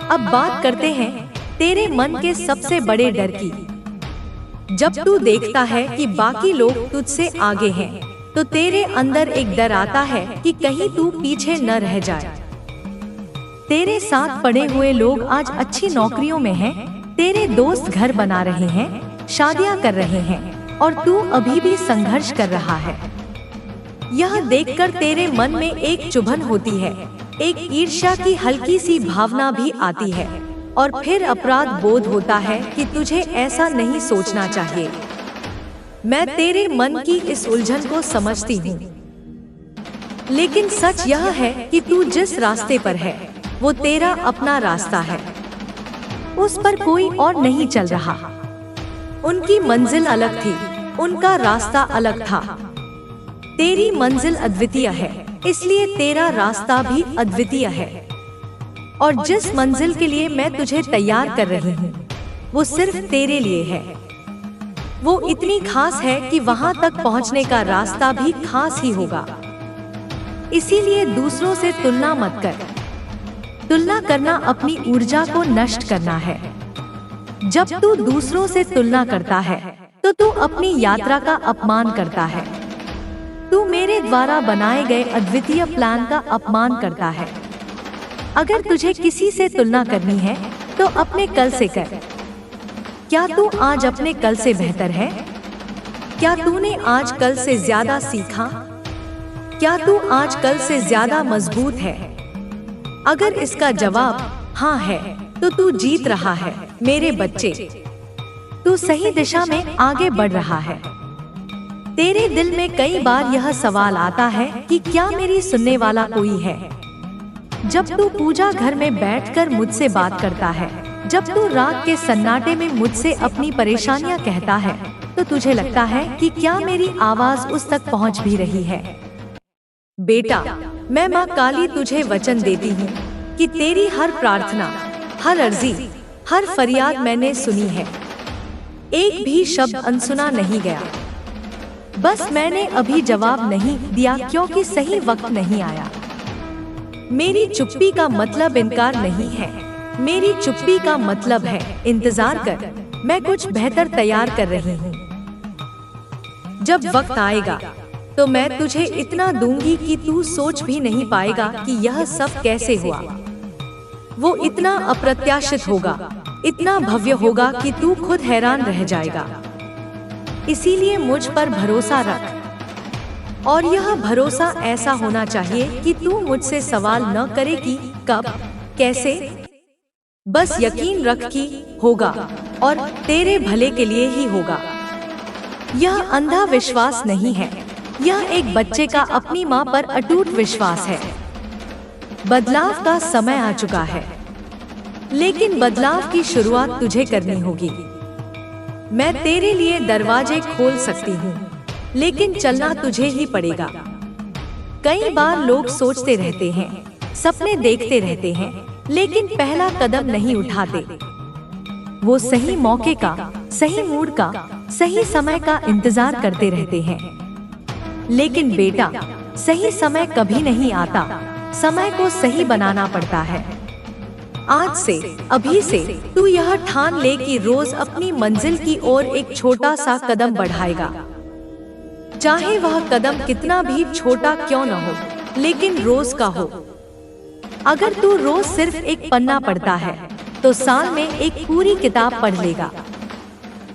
अब बात करते हैं तेरे मन के सबसे बड़े डर की। जब तू देखता है कि बाकी लोग तुझसे आगे हैं, तो तेरे अंदर एक डर आता है कि कहीं तू पीछे न रह जाए। तेरे साथ पढ़े हुए लोग आज अच्छी नौकरियों में हैं, तेरे दोस्त घर बना रहे हैं, शादियां कर रहे हैं, और तू अभी भी संघर्ष कर रहा है। यह देखकर तेरे मन में एक चुभन होती है, एक ईर्ष्या की हल्की सी भावना भी आती है, और फिर अपराध बोध होता है कि तुझे ऐसा नहीं सोचना चाहिए। मैं तेरे मन की इस उलझन को समझती हूँ, लेकिन सच यह है कि तू जिस रास्ते पर है वो तेरा अपना रास्ता है, उस पर कोई और नहीं चल रहा। उनकी मंजिल अलग थी, उनका रास्ता अलग था। तेरी मंजिल अद्वितीय है, इसलिए तेरा रास्ता भी अद्वितीय है। और जिस मंजिल के लिए मैं तुझे तैयार कर रही हूँ, वो सिर्फ तेरे लिए है। वो इतनी खास है कि वहाँ तक पहुँचने का रास्ता भी खास ही होगा। इसीलिए दूसरों से तुलना मत कर। तुलना करना अपनी ऊर्जा को नष्ट करना है। जब तू दूसरों से तुलना करता है तो तू अपनी यात्रा का अपमान करता है। तू मेरे द्वारा बनाए गए अद्वितीय प्लान का अपमान करता है। अगर तुझे किसी से तुलना करनी है तो अपने कल से कर। क्या तू आज अपने कल से बेहतर है? क्या तूने आज कल से ज्यादा सीखा? क्या तू आज कल से ज्यादा मजबूत है? अगर इसका जवाब हाँ है तो तू जीत रहा है मेरे बच्चे। तू सही दिशा में आगे बढ़ रहा है। तेरे दिल में कई बार यह सवाल आता है कि क्या मेरी सुनने वाला कोई है? जब तू पूजा घर में बैठकर मुझसे बात करता है, जब तू रात के सन्नाटे में मुझसे अपनी परेशानियां कहता है, तो तुझे लगता है कि क्या मेरी आवाज उस तक पहुंच भी रही है? बेटा, मैं माँ काली तुझे वचन देती हूँ कि तेरी हर प्रार्थना, हर अर्जी, हर फरियाद मैंने सुनी है। एक भी शब्द अनसुना नहीं गया। बस मैंने अभी जवाब नहीं दिया क्योंकि सही वक्त नहीं आया। मेरी चुप्पी का मतलब इनकार नहीं है, मेरी चुप्पी का मतलब है इंतजार कर, मैं कुछ बेहतर तैयार कर रही हूँ। जब वक्त आएगा तो मैं तुझे इतना दूंगी कि तू सोच भी नहीं पाएगा कि यह सब कैसे हुआ। वो इतना अप्रत्याशित होगा, इतना भव्य होगा कि तू खुद हैरान रह जाएगा। इसीलिए मुझ पर भरोसा रख, और यह भरोसा ऐसा होना चाहिए कि तू मुझसे सवाल न करे कि कब, कैसे। बस यकीन रख कि होगा, और तेरे भले के लिए ही होगा। यह अंधा विश्वास नहीं है, यह एक बच्चे का अपनी माँ पर अटूट विश्वास है। बदलाव का समय आ चुका है, लेकिन बदलाव की शुरुआत तुझे करनी होगी। मैं तेरे लिए दरवाजे खोल सकती हूँ, लेकिन चलना तुझे ही पड़ेगा। कई बार लोग सोचते रहते हैं, सपने देखते रहते हैं, लेकिन पहला कदम नहीं उठाते। वो सही मौके का, सही मूड का, सही समय का इंतजार करते रहते हैं। लेकिन बेटा, सही समय कभी नहीं आता, समय को सही बनाना पड़ता है। आज से, अभी से तू यह ठान ले कि रोज अपनी मंजिल की ओर एक छोटा सा कदम बढ़ाएगा। चाहे वह कदम कितना भी छोटा क्यों न हो, लेकिन रोज का हो। अगर तू रोज सिर्फ एक पन्ना पढ़ता है तो साल में एक पूरी किताब पढ़ लेगा।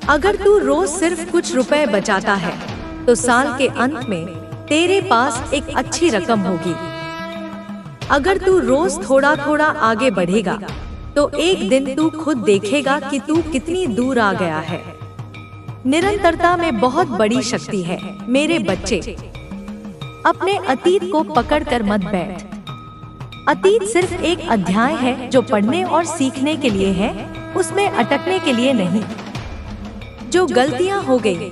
अगर तू रोज सिर्फ कुछ रुपए बचाता है तो साल के अंत में तेरे पास एक अच्छी रकम होगी। अगर तू रोज थोड़ा थोड़ा आगे बढ़ेगा तो एक दिन तू खुद देखेगा कि तू कितनी दूर आ गया है। निरंतरता में बहुत बड़ी शक्ति है मेरे बच्चे। अपने अतीत को पकड़कर मत बैठ। अतीत सिर्फ एक अध्याय है जो पढ़ने और सीखने के लिए है, उसमें अटकने के लिए नहीं। जो गलतियां हो गई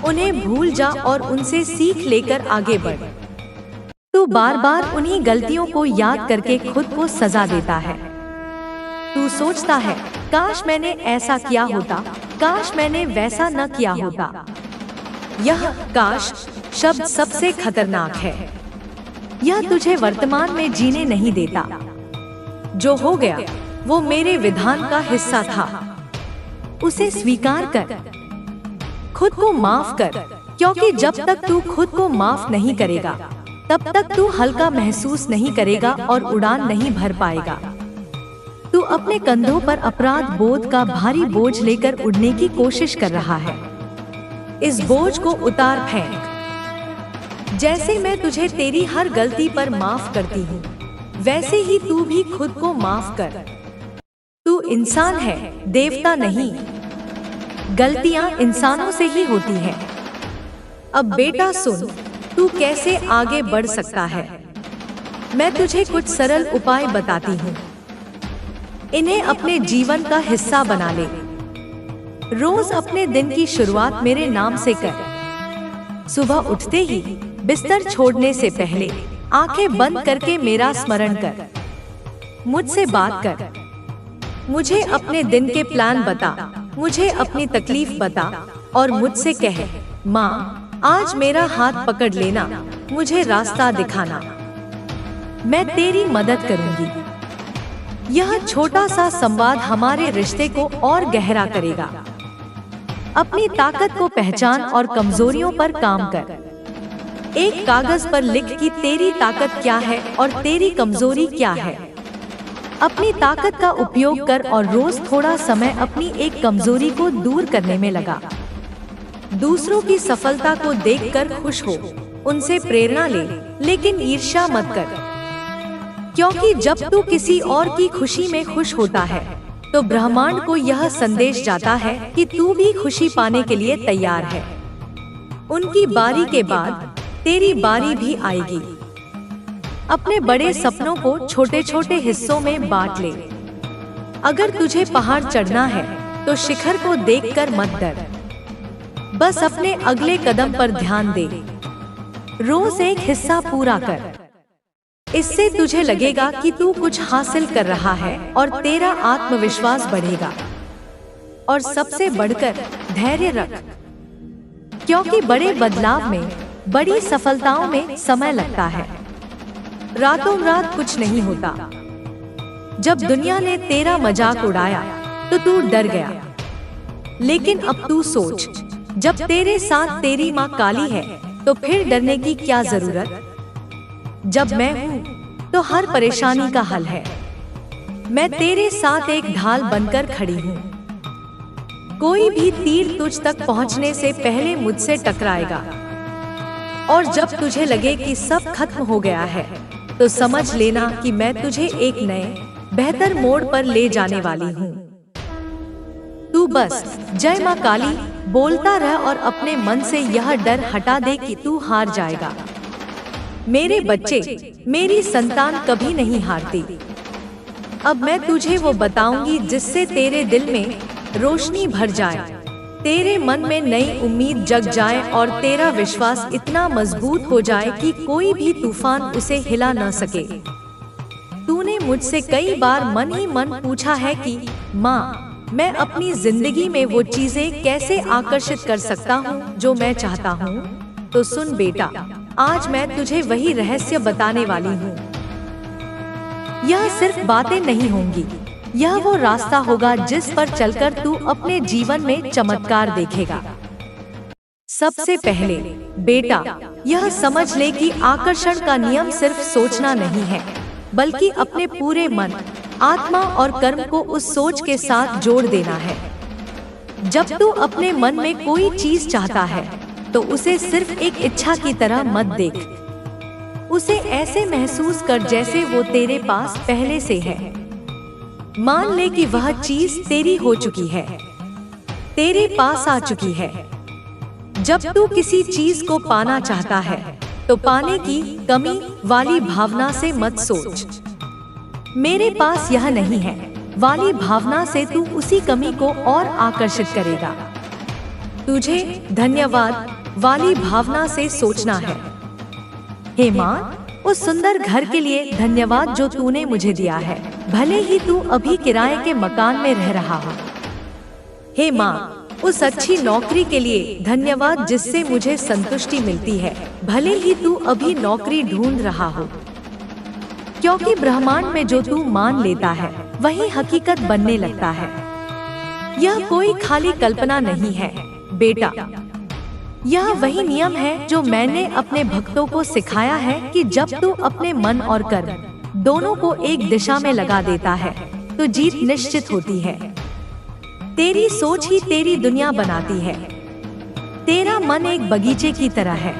उन्हें भूल जा और उनसे सीख लेकर आगे बढ़। तू बार बार उन्हीं गलतियों को याद करके खुद को सजा देता है। तू सोचता है काश मैंने ऐसा किया होता, काश मैंने वैसा न किया होता। यह काश शब्द सबसे खतरनाक है। यह तुझे वर्तमान में जीने नहीं देता। जो हो गया वो मेरे विधान का हिस्सा था, उसे स्वीकार कर, खुद को माफ कर, क्योंकि जब तक तू खुद को माफ नहीं करेगा तब तक तू हल्का महसूस नहीं करेगा और उड़ान नहीं भर पाएगा। तू अपने कंधों पर अपराध बोध का भारी बोझ लेकर उड़ने की कोशिश कर रहा है। इस बोझ को उतार फेंक। जैसे मैं तुझे तेरी हर गलती पर माफ करती हूँ, वैसे ही तू भी खुद को माफ कर। तू इंसान है, देवता नहीं। गलतियाँ इंसानों से ही होती हैं। अब बेटा सुन, तू कैसे आगे बढ़ सकता है। मैं तुझे कुछ सरल उपाय बताती हूँ। इन्हें अपने जीवन का हिस्सा बना ले। रोज अपने दिन की शुरुआत मेरे नाम से कर। सुबह उठते ही, बिस्तर छोड़ने से पहले आंखें बंद करके मेरा स्मरण कर। मुझसे बात कर। मुझे अपने दिन के प्लान बता, मुझे अपनी तकलीफ बता और मुझसे कह, माँ आज मेरा हाथ पकड़ लेना, मुझे रास्ता दिखाना, मैं तेरी मदद करूंगी। यह छोटा सा संवाद हमारे रिश्ते को और गहरा करेगा। अपनी ताकत को पहचान और कमजोरियों पर काम कर। एक कागज पर लिख कि तेरी ताकत क्या है और तेरी कमजोरी क्या है। अपनी ताकत का उपयोग कर और रोज थोड़ा समय अपनी एक कमजोरी को दूर करने में लगा। दूसरों की सफलता को देखकर खुश हो, उनसे प्रेरणा ले, लेकिन ईर्ष्या मत कर। क्योंकि जब तू किसी और की खुशी में खुश होता है तो ब्रह्मांड को यह संदेश जाता है कि तू भी खुशी पाने के लिए तैयार है। उनकी बारी के बाद तेरी बारी भी आएगी। अपने बड़े सपनों को छोटे छोटे हिस्सों में बांट ले। अगर तुझे पहाड़ चढ़ना है तो शिखर को देखकर मत डर, बस अपने अगले कदम पर ध्यान दे। रोज एक हिस्सा पूरा कर। इससे तुझे लगेगा कि तू कुछ हासिल कर रहा है और तेरा आत्मविश्वास बढ़ेगा। और सबसे बढ़कर धैर्य रख, क्योंकि बड़े बदलाव में, बड़ी सफलताओं में समय लगता है। रातों रात कुछ नहीं होता। जब दुनिया ने तेरा मजाक उड़ाया तो तू डर गया, लेकिन अब तू सोच, जब तेरे साथ तेरी माँ काली है तो फिर डरने की क्या जरूरत। जब मैं हूँ तो हर परेशानी का हल है। मैं तेरे साथ एक ढाल बनकर खड़ी हूँ। कोई भी तीर तुझ तक पहुँचने से पहले मुझसे टकराएगा। और जब तुझे लगे कि सब खत्म हो गया है तो समझ लेना कि मैं तुझे एक नए, बेहतर मोड़ पर ले जाने वाली हूँ। तू बस जय माँ काली बोलता रह और अपने मन से यह डर हटा दे कि तू हार जाएगा। मेरे बच्चे, मेरी संतान कभी नहीं हारती। अब मैं तुझे वो बताऊंगी जिससे तेरे दिल में रोशनी भर जाए, तेरे मन में नई उम्मीद जग जाए और तेरा विश्वास इतना मजबूत हो जाए कि कोई भी तूफान उसे हिला न सके। तूने मुझसे कई बार मन ही मन पूछा है कि माँ, मैं अपनी जिंदगी में वो चीजें कैसे आकर्षित कर सकता हूँ जो मैं चाहता हूँ। तो सुन बेटा, आज मैं तुझे वही रहस्य बताने वाली हूँ। यह सिर्फ बातें नहीं होंगी, यह वो रास्ता होगा जिस पर चलकर तू अपने जीवन में चमत्कार देखेगा। सबसे पहले बेटा, यह समझ ले कि आकर्षण का नियम सिर्फ सोचना नहीं है, बल्कि अपने पूरे मन, आत्मा और कर्म को उस सोच के साथ जोड़ देना है। जब तू अपने मन में कोई चीज चाहता है तो उसे सिर्फ एक इच्छा की तरह मत देख। उसे ऐसे महसूस कर जैसे वो तेरे पास पहले से है। मान ले कि वह चीज तेरी हो चुकी है, तेरे पास आ चुकी है। जब तू किसी चीज को पाना चाहता है तो पाने की कमी वाली भावना से मत सोच। मेरे पास यह नहीं है वाली भावना से तू उसी कमी को और आकर्षित करेगा। तुझे धन्यवाद वाली भावना से सोचना है। हे माँ, उस सुंदर घर के लिए धन्यवाद जो तूने मुझे दिया है, भले ही तू अभी किराए के मकान में रह रहा हो। हे माँ, उस अच्छी नौकरी के लिए धन्यवाद जिससे मुझे संतुष्टि मिलती है, भले ही तू अभी नौकरी ढूंढ रहा हो। क्योंकि ब्रह्मांड में जो तू मान लेता है वही हकीकत बनने लगता है। यह कोई खाली कल्पना नहीं है बेटा, यह वही नियम है जो मैंने अपने भक्तों को सिखाया है कि जब तू अपने मन और कर्म दोनों को एक दिशा में लगा देता है तो जीत निश्चित होती है। तेरी सोच ही तेरी दुनिया बनाती है। तेरा मन एक बगीचे की तरह है।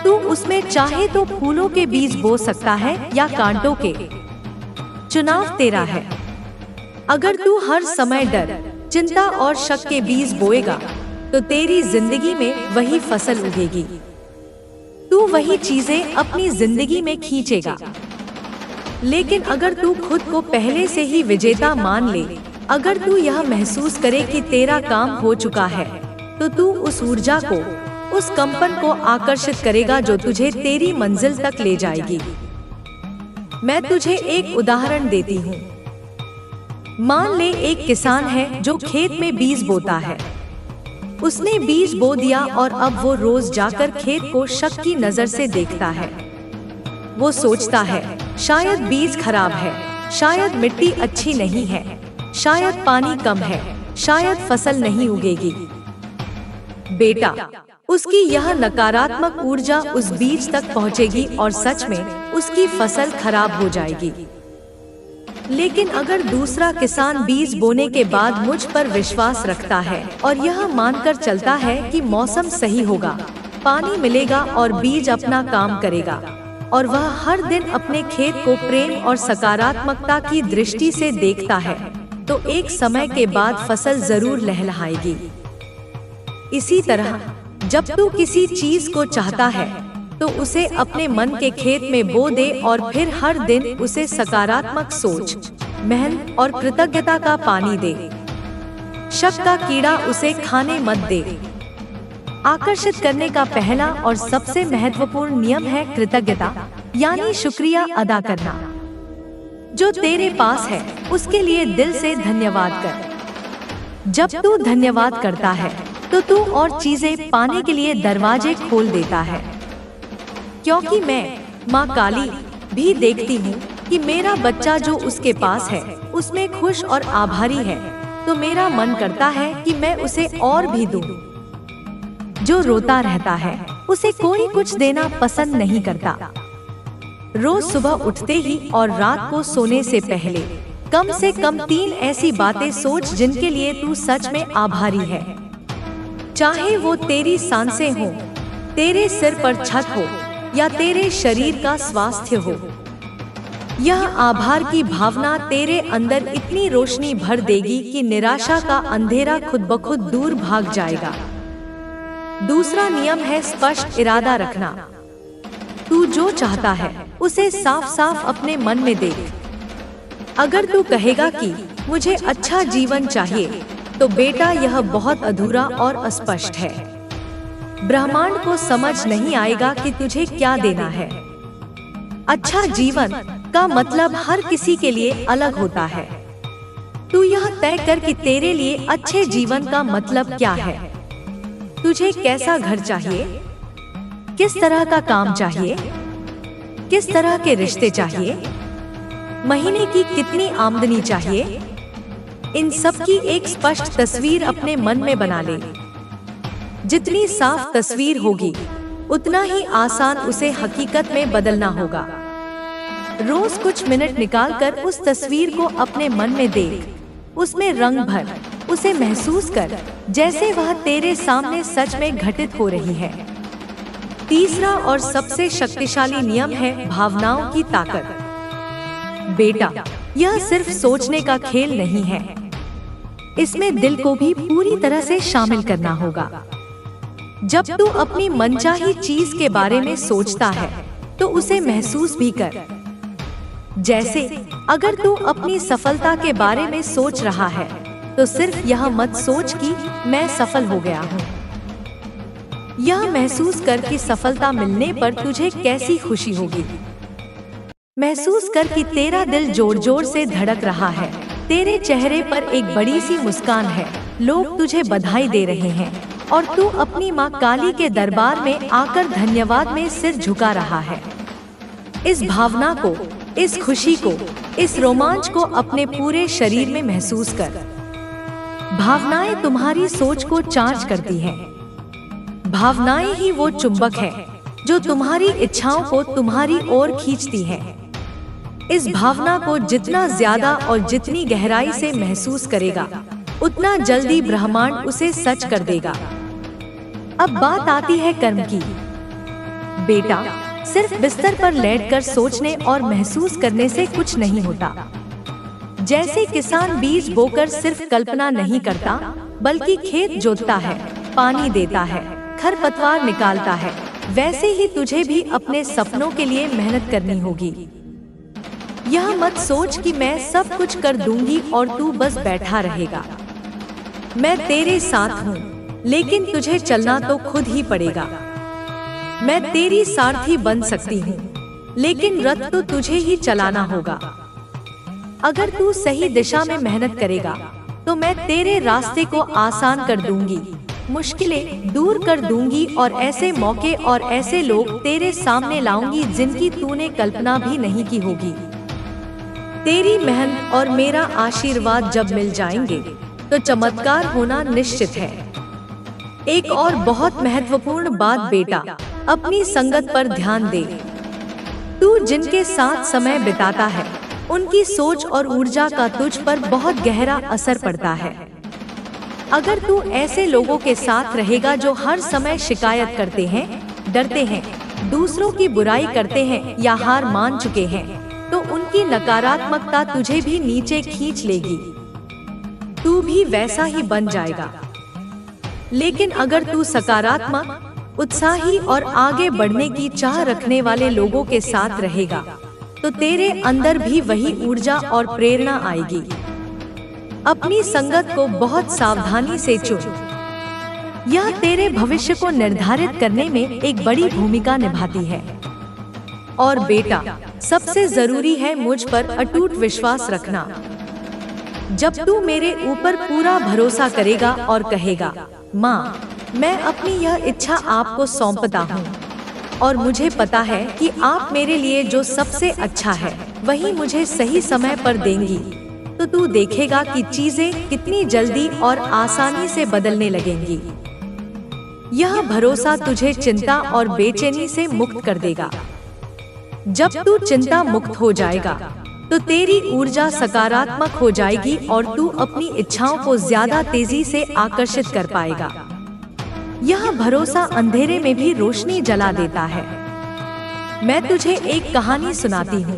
तू उसमें चाहे तो फूलों के बीज बो सकता है या कांटों के। चुनाव तेरा है। अगर तू हर समय डर, चिंता और शक के बीज बोएगा तो तेरी जिंदगी में वही फसल उगेगी। तू वही चीजें अपनी जिंदगी में खींचेगा। लेकिन अगर तू खुद को पहले से ही विजेता मान ले, अगर तू यह महसूस करे कि तेरा काम हो चुका है, तो तू उस ऊर्जा को, उस कंपन को आकर्षित करेगा जो तुझे तेरी मंजिल तक ले जाएगी। मैं तुझे एक उदाहरण देती हूँ। मान ले एक किसान है जो खेत में बीज बोता है। उसने बीज बो दिया और अब वो रोज जाकर खेत को शक की नजर से देखता है। वो सोचता है शायद बीज खराब है, शायद मिट्टी अच्छी नहीं है, शायद पानी कम है, शायद फसल नहीं उगेगी। बेटा, उसकी यह नकारात्मक ऊर्जा उस बीज तक पहुंचेगी और सच में उसकी फसल खराब हो जाएगी। लेकिन अगर दूसरा किसान बीज बोने के बाद मुझ पर विश्वास रखता है और यह मानकर चलता है कि मौसम सही होगा, पानी मिलेगा और बीज अपना काम करेगा, और वह हर दिन अपने खेत को प्रेम और सकारात्मकता की दृष्टि से देखता है, तो एक समय के बाद फसल जरूर लहलहाएगी। इसी तरह जब तू किसी चीज को चाहता है तो उसे अपने मन के खेत में बो दे और फिर हर दिन उसे सकारात्मक सोच, मेहनत और कृतज्ञता का पानी दे। शक का कीड़ा उसे खाने मत दे। आकर्षित करने का पहला और सबसे महत्वपूर्ण नियम है कृतज्ञता, यानी शुक्रिया अदा करना। जो तेरे पास है उसके लिए दिल से धन्यवाद कर। जब तू धन्यवाद करता है तो तू और चीजें पाने के लिए दरवाजे खोल देता है। क्योंकि मैं, माँ काली, भी देखती हूँ कि मेरा बच्चा जो उसके पास है उसमें खुश और आभारी है, तो मेरा मन करता है कि मैं उसे और भी दूं। जो रोता रहता है उसे कोई कुछ देना पसंद नहीं करता। रोज सुबह उठते ही और रात को सोने से पहले कम से कम 3 ऐसी बातें सोच जिनके लिए तू सच में आभारी है। चाहे वो तेरी सांसें हो, तेरे सिर पर छत हो या तेरे शरीर का स्वास्थ्य हो। यह आभार की भावना तेरे अंदर इतनी रोशनी भर देगी कि निराशा का अंधेरा खुद ब खुद दूर भाग जाएगा। दूसरा नियम है स्पष्ट इरादा रखना। तू जो चाहता है उसे साफ साफ अपने मन में देख। अगर तू कहेगा कि मुझे अच्छा जीवन चाहिए, तो बेटा यह बहुत अधूरा और अस्पष्ट है। ब्रह्मांड को समझ नहीं आएगा कि तुझे क्या देना है। अच्छा जीवन का मतलब हर किसी के लिए अलग होता है। तू यह तय कर कि तेरे लिए अच्छे जीवन का मतलब क्या है। तुझे कैसा घर चाहिए, किस तरह का काम चाहिए, किस तरह के रिश्ते चाहिए, महीने की कितनी आमदनी चाहिए, इन सब की एक स्पष्ट तस्वीर अपने मन में बना ले। जितनी साफ तस्वीर होगी उतना ही आसान उसे हकीकत में बदलना होगा। रोज कुछ मिनट निकालकर उस तस्वीर को अपने मन में देख, उसमें रंग भर, उसे महसूस कर जैसे वह तेरे सामने सच में घटित हो रही है। तीसरा और सबसे शक्तिशाली नियम है भावनाओं की ताकत। बेटा, यह सिर्फ सोचने का खेल नहीं है, इसमें दिल को भी पूरी तरह से शामिल करना होगा। जब तू अपनी मनचाही चीज के बारे में सोचता है तो उसे महसूस भी कर। जैसे अगर तू अपनी सफलता के बारे में सोच रहा है तो सिर्फ यह मत सोच कि मैं सफल हो गया हूँ। यह महसूस कर कि सफलता मिलने पर तुझे कैसी खुशी होगी। महसूस कर कि तेरा दिल जोर जोर से धड़क रहा है, तेरे चेहरे पर एक बड़ी सी मुस्कान है, लोग तुझे बधाई दे रहे हैं और तू अपनी माँ काली के दरबार में आकर धन्यवाद में सिर झुका रहा है। इस भावना को, इस खुशी को, इस रोमांच को अपने पूरे शरीर में महसूस कर। भावनाएं तुम्हारी सोच को चार्ज करती हैं। भावनाएं ही वो चुंबक है जो तुम्हारी इच्छाओं को तुम्हारी ओर खींचती है। इस भावना को जितना ज्यादा और जितनी गहराई से महसूस करेगा उतना जल्दी ब्रह्मांड उसे सच कर देगा। अब बात आती है कर्म की। बेटा, सिर्फ बिस्तर पर लेटकर सोचने और महसूस करने से कुछ नहीं होता। जैसे किसान बीज बोकर सिर्फ कल्पना नहीं करता बल्कि खेत जोतता है, पानी देता है, खरपतवार निकालता है, वैसे ही तुझे भी अपने सपनों के लिए मेहनत करनी होगी। यह मत सोच कि मैं सब कुछ कर दूंगी और तू बस बैठा रहेगा। मैं तेरे साथ हूँ, लेकिन तुझे चलना तो खुद ही पड़ेगा। मैं तेरी सारथी बन सकती हूँ, लेकिन रथ तो तुझे ही चलाना होगा। अगर तू सही दिशा में मेहनत करेगा तो मैं तेरे रास्ते को आसान कर दूंगी, मुश्किलें दूर कर दूंगी और ऐसे मौके और ऐसे लोग तेरे सामने लाऊंगी जिनकी तूने कल्पना भी नहीं की होगी। तेरी मेहनत और मेरा आशीर्वाद जब मिल जाएंगे तो चमत्कार होना निश्चित है। एक और बहुत महत्वपूर्ण बात बेटा, अपनी संगत पर ध्यान दे। तू जिनके साथ समय बिताता है उनकी सोच और ऊर्जा का तुझ पर बहुत गहरा असर पड़ता है। अगर तू ऐसे लोगों के साथ रहेगा जो हर समय शिकायत करते हैं, डरते हैं, दूसरों की बुराई करते हैं या हार मान चुके हैं, तो उनकी नकारात्मकता तुझे भी नीचे खींच लेगी। तू भी वैसा ही बन जाएगा। लेकिन अगर तू सकारात्मक, उत्साही और आगे बढ़ने की चाह रखने वाले लोगों के साथ रहेगा तो तेरे अंदर भी वही ऊर्जा और प्रेरणा आएगी। अपनी संगत को बहुत सावधानी से चुन। यह तेरे भविष्य को निर्धारित करने में एक बड़ी भूमिका निभाती है। और बेटा, सबसे जरूरी है मुझ पर अटूट विश्वास रखना। जब तू मेरे ऊपर पूरा भरोसा करेगा और कहेगा, माँ, मैं अपनी यह इच्छा आपको सौंपता हूँ और मुझे पता है कि आप मेरे लिए जो सबसे अच्छा है वही मुझे सही समय पर देंगी, तो तू देखेगा कि चीजें कितनी जल्दी और आसानी से बदलने लगेंगी। यह भरोसा तुझे चिंता और बेचैनी से मुक्त कर देगा। जब तू चिंता मुक्त हो जाएगा तो तेरी ऊर्जा सकारात्मक हो जाएगी और तू अपनी इच्छाओं को ज्यादा तेजी से आकर्षित कर पाएगा। यह भरोसा अंधेरे में भी रोशनी जला देता है। मैं तुझे एक कहानी सुनाती हूँ।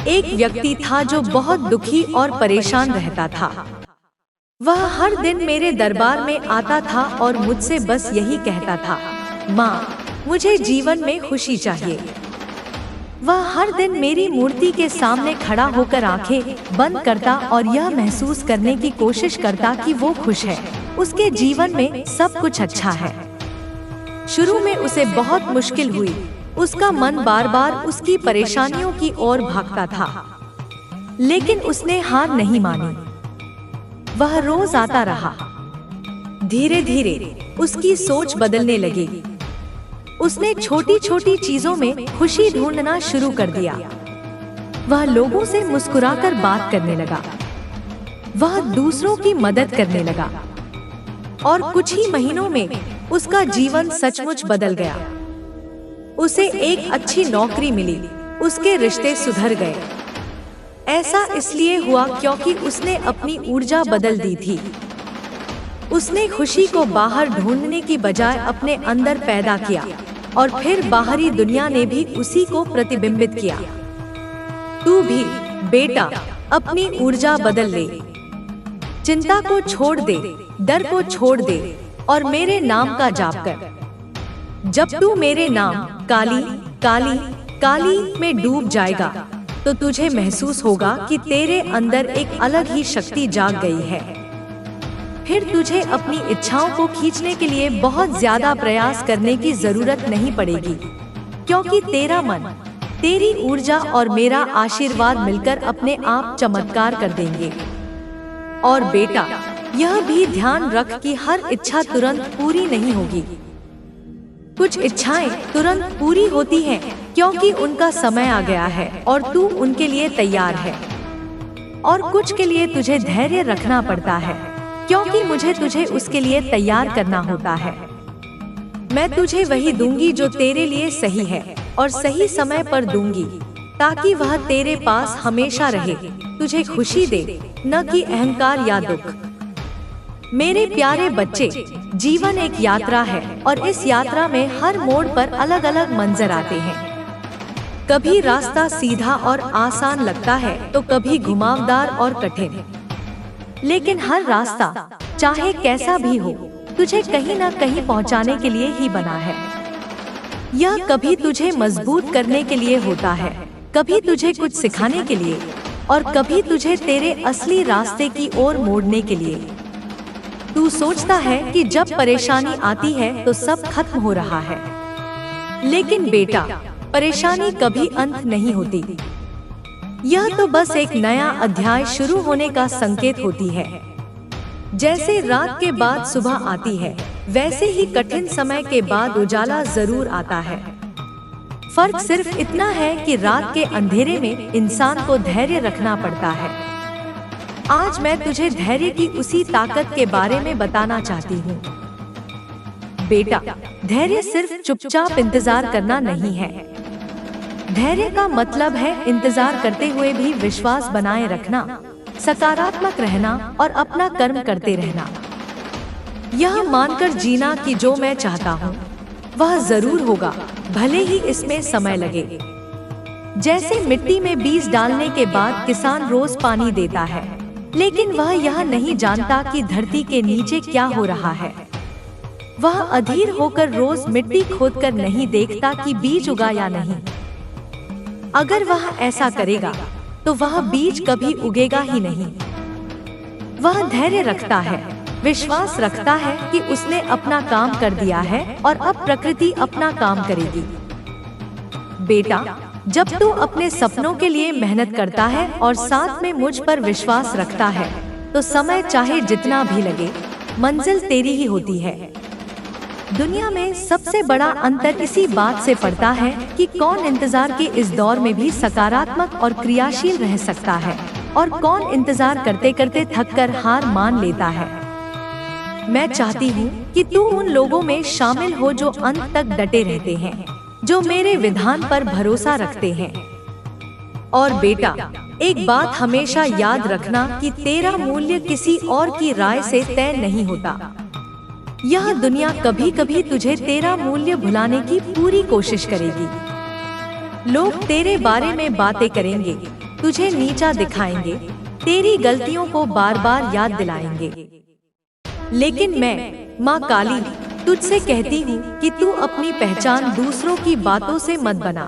एक व्यक्ति था जो बहुत दुखी और परेशान रहता था। वह हर दिन मेरे दरबार में आता था और मुझसे बस यही कहता था, माँ, मुझे जीवन में खुशी चाहिए। वह हर दिन मेरी मूर्ति के सामने खड़ा होकर आंखें बंद करता और यह महसूस करने की कोशिश करता कि वो खुश है, उसके जीवन में सब कुछ अच्छा है। शुरू में उसे बहुत मुश्किल हुई। उसका मन बार बार उसकी परेशानियों की ओर भागता था, लेकिन उसने हार नहीं मानी। वह रोज आता रहा। धीरे धीरे उसकी सोच बदलने लगी। उसने छोटी छोटी चीजों में खुशी ढूंढना शुरू कर दिया। वह लोगों से मुस्कुराकर बात करने लगा। वह दूसरों की मदद करने लगा और कुछ ही महीनों में उसका जीवन सचमुच बदल गया। उसे एक अच्छी नौकरी मिली, उसके रिश्ते सुधर गए। ऐसा इसलिए हुआ क्योंकि उसने अपनी ऊर्जा बदल दी थी। उसने खुशी को बाहर ढूंढने की बजाय अपने अंदर पैदा किया और फिर बाहरी दुनिया ने भी उसी को प्रतिबिंबित किया। तू भी बेटा अपनी ऊर्जा बदल ले, चिंता को छोड़ दे, डर को छोड़ दे और मेरे नाम का जाप कर। जब तू मेरे नाम काली काली काली में डूब जाएगा तो तुझे महसूस होगा कि तेरे अंदर एक अलग ही शक्ति जाग गई है। फिर तुझे अपनी इच्छाओं को खींचने के लिए बहुत ज्यादा प्रयास करने की जरूरत नहीं पड़ेगी, क्योंकि तेरा मन, तेरी ऊर्जा और मेरा आशीर्वाद मिलकर अपने आप चमत्कार कर देंगे। और बेटा यह भी ध्यान रख कि हर इच्छा तुरंत पूरी नहीं होगी। कुछ इच्छाएं तुरंत पूरी होती हैं क्योंकि उनका समय आ गया है और तू उनके लिए तैयार है, और कुछ के लिए तुझे धैर्य रखना पड़ता है क्योंकि मुझे तुझे उसके लिए तैयार करना होता है। मैं तुझे वही दूंगी जो तेरे लिए सही है और सही समय पर दूंगी, ताकि वह तेरे पास हमेशा रहे, तुझे खुशी दे, न कि अहंकार या दुख। मेरे प्यारे बच्चे, जीवन एक यात्रा है और इस यात्रा में हर मोड़ पर अलग अलग मंजर आते हैं। कभी रास्ता सीधा और आसान लगता है तो कभी घुमावदार और कठिन, लेकिन हर रास्ता चाहे कैसा भी हो तुझे कहीं न कहीं पहुंचाने के लिए ही बना है। यह कभी तुझे मजबूत करने के लिए होता है, कभी तुझे कुछ सिखाने के लिए और कभी तुझे तेरे असली रास्ते की ओर मोड़ने के लिए। तू सोचता है कि जब परेशानी आती है तो सब खत्म हो रहा है, लेकिन बेटा परेशानी कभी अंत नहीं होती। यह तो बस एक नया अध्याय शुरू होने का संकेत होती है। जैसे रात के बाद सुबह आती है, वैसे ही कठिन समय के बाद उजाला जरूर आता है। फर्क सिर्फ इतना है कि रात के अंधेरे में इंसान को धैर्य रखना पड़ता है। आज मैं तुझे धैर्य की उसी ताकत के बारे में बताना चाहती हूँ। बेटा, धैर्य सिर्फ चुपचाप इंतजार करना नहीं है। धैर्य का मतलब है इंतजार करते हुए भी विश्वास बनाए रखना, सकारात्मक रहना और अपना कर्म करते रहना। यह मानकर जीना कि जो मैं चाहता हूँ वह जरूर होगा, भले ही इसमें समय लगे। जैसे मिट्टी में बीज डालने के बाद किसान रोज पानी देता है, लेकिन वह यह नहीं जानता कि धरती के नीचे क्या हो रहा है। वह अधीर होकर रोज मिट्टी खोदकर नहीं देखता कि बीज उगा या नहीं। अगर वह ऐसा करेगा तो वह बीज कभी उगेगा ही नहीं। वह धैर्य रखता है, विश्वास रखता है कि उसने अपना काम कर दिया है और अब प्रकृति अपना काम करेगी। बेटा, जब तू अपने सपनों के लिए मेहनत करता है और साथ में मुझ पर विश्वास रखता है, तो समय चाहे जितना भी लगे, मंजिल तेरी ही होती है। दुनिया में सबसे बड़ा अंतर इसी बात से पड़ता है कि कौन इंतजार के इस दौर में भी सकारात्मक और क्रियाशील रह सकता है और कौन इंतजार करते करते थककर हार मान लेता है। मैं चाहती हूँ कि तू उन लोगों में शामिल हो जो अंत तक डटे रहते हैं, जो मेरे विधान पर भरोसा रखते हैं। और बेटा, एक बात हमेशा याद रखना कि तेरा मूल्य किसी और की राय से तय नहीं होता। यह दुनिया कभी कभी तुझे तेरा मूल्य भुलाने की पूरी कोशिश करेगी। लोग तेरे बारे में बातें करेंगे, तुझे नीचा दिखाएंगे, तेरी गलतियों को बार बार याद दिलाएंगे। लेकिन मैं, माँ काली, तुझसे कहती हूँ कि तू अपनी पहचान दूसरों की बातों से मत बना।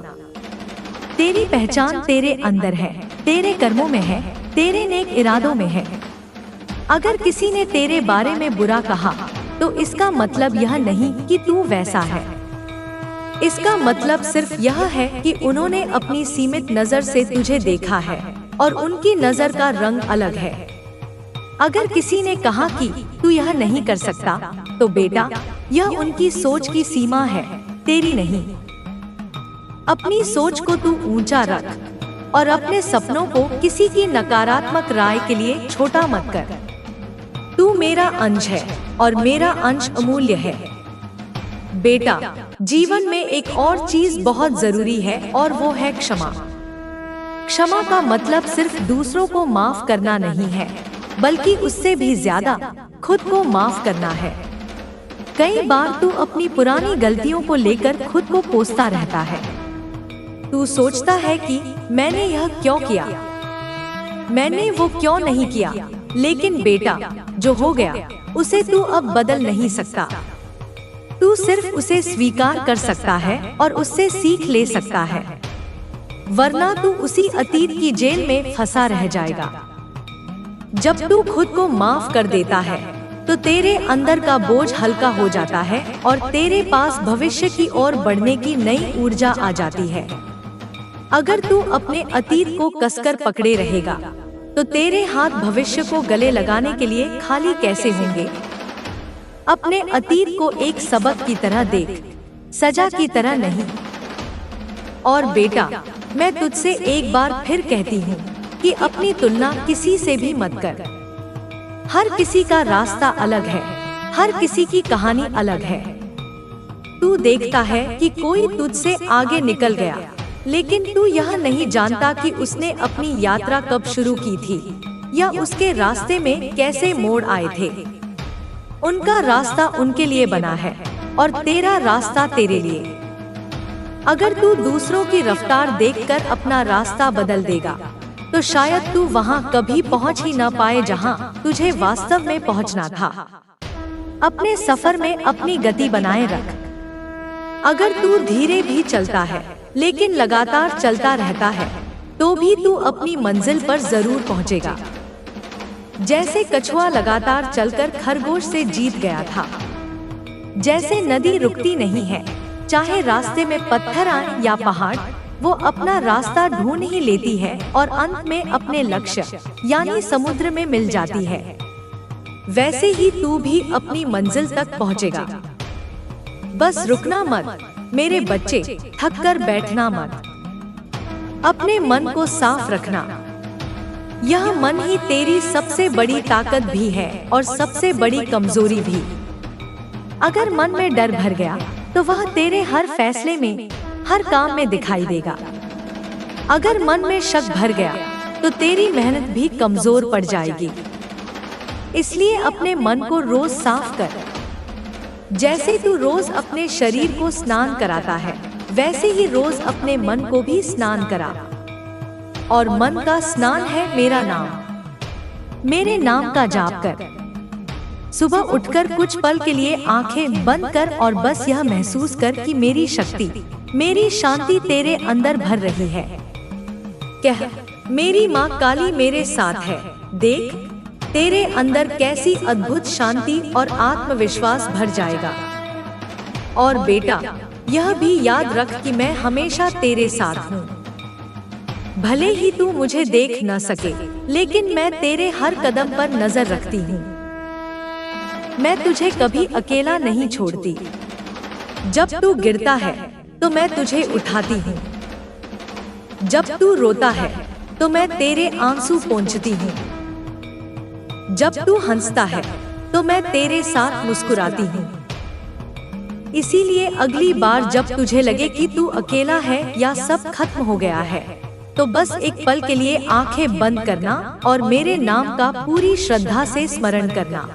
तेरी पहचान तेरे अंदर है, तेरे कर्मों में है, तेरे नेक इरादों में है। अगर किसी ने तेरे बारे में बुरा कहा तो इसका मतलब यह नहीं कि तू वैसा है। इसका मतलब सिर्फ यह है कि उन्होंने अपनी सीमित नजर से तुझे देखा है और उनकी नजर का रंग अलग है। अगर किसी ने कहा कि तू यह नहीं कर सकता, तो बेटा, यह उनकी सोच की सीमा है, तेरी नहीं। अपनी सोच को तू ऊंचा रख और अपने सपनों को किसी की नकारात्मक राय के लिए छोटा मत कर। तू मेरा अंश है और मेरा अंश अमूल्य है। बेटा, जीवन में एक और चीज बहुत जरूरी है और वो है क्षमा। क्षमा का मतलब सिर्फ दूसरों को माफ करना नहीं है, बल्कि उससे भी ज्यादा खुद को माफ करना है। कई बार तू अपनी पुरानी गलतियों को लेकर खुद को कोसता रहता है। तू सोचता है कि मैंने यह क्यों किया, मैंने वो क्यों नहीं किया। लेकिन बेटा, जो हो गया उसे तू अब बदल नहीं सकता। तू सिर्फ उसे स्वीकार कर सकता है और उससे सीख ले सकता है, वरना तू उसी अतीत की जेल में फंसा रह जाएगा। जब तू खुद को माफ कर देता है तो तेरे अंदर का बोझ हल्का हो जाता है और तेरे पास भविष्य की ओर बढ़ने की नई ऊर्जा आ जाती है। अगर तू अपने अतीत को कसकर पकड़े रहेगा तो तेरे हाथ भविष्य को गले लगाने के लिए खाली कैसे होंगे। अपने अतीत को एक सबक की तरह देख, सजा की तरह नहीं। और बेटा, मैं तुझसे एक बार फिर कहती हूँ कि अपनी तुलना किसी से भी मत कर। हर किसी का रास्ता अलग है, हर किसी की कहानी अलग है। तू देखता है कि कोई तुझसे आगे निकल गया, लेकिन तू यह नहीं जानता कि उसने अपनी यात्रा कब शुरू की थी या उसके रास्ते में कैसे मोड़ आए थे। उनका रास्ता उनके लिए बना है और तेरा रास्ता तेरे लिए। अगर तू दूसरों की रफ्तार देखकर अपना रास्ता बदल देगा तो शायद तू वहां कभी पहुंच ही न पाए जहां तुझे वास्तव में पहुंचना था। अपने सफर में अपनी गति बनाए रख। अगर तू धीरे भी चलता है लेकिन लगातार चलता रहता है तो भी तू अपनी मंजिल पर जरूर पहुंचेगा। जैसे कछुआ लगातार चलकर खरगोश से जीत गया था। जैसे नदी रुकती नहीं है, चाहे रास्ते में पत्थर आए या पहाड़, वो अपना रास्ता ढूंढ ही लेती है और अंत में अपने लक्ष्य यानी समुद्र में मिल जाती है। वैसे ही तू भी अपनी मंजिल तक पहुंचेगा। बस रुकना मत मेरे बच्चे, थक कर बैठना मत। अपने मन को साफ रखना। यह मन ही तेरी सबसे बड़ी ताकत भी है और सबसे बड़ी कमजोरी भी। अगर मन में डर भर गया तो वह तेरे हर फैसले में, हर काम में दिखाई देगा। अगर मन में शक भर गया तो तेरी मेहनत भी कमजोर पड़ जाएगी। इसलिए अपने मन को रोज साफ कर। जैसे तू रोज अपने शरीर को स्नान कराता है, वैसे ही रोज अपने मन को भी स्नान करा। और मन का स्नान है मेरा नाम। मेरे नाम का जाप कर। सुबह उठकर कुछ पल के लिए आंखें बंद कर और बस यह महसूस कर कि मेरी शक्ति, मेरी शांति तेरे अंदर भर रही है। कह, मेरी माँ काली मेरे साथ है। देख, तेरे अंदर कैसी अद्भुत शांति और आत्मविश्वास भर जाएगा। और बेटा, यह भी याद रख कि मैं हमेशा तेरे साथ हूँ। भले ही तू मुझे देख न सके, लेकिन मैं तेरे हर कदम पर नजर रखती हूँ। मैं तुझे कभी अकेला नहीं छोड़ती। जब तू गिरता है तो मैं तुझे उठाती हूँ। जब तू रोता है तो मैं तेरे आंसू पोंछती हूँ। जब तू हंसता है तो मैं तेरे साथ मुस्कुराती हूँ। इसीलिए अगली बार जब तुझे लगे कि तू अकेला है या सब खत्म हो गया है, तो बस एक पल के लिए आंखें बंद करना और मेरे नाम का पूरी श्रद्धा से स्मरण करना।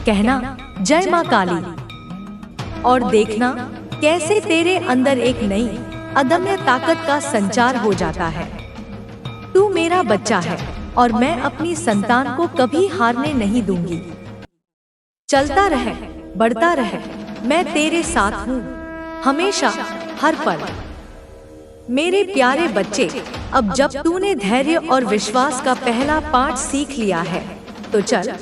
कहना, जय माँ काली। और देखना कैसे तेरे अंदर एक नई अदम्य ताकत का संचार हो जाता है। तू मेरा बच्चा है और मैं अपनी संतान को कभी हारने नहीं दूंगी। चलता रहे, बढ़ता रहे, मैं तेरे साथ हूँ हमेशा, हर पल। मेरे प्यारे बच्चे, अब जब तूने धैर्य और विश्वास का पहला पाठ सीख लिया है, तो चल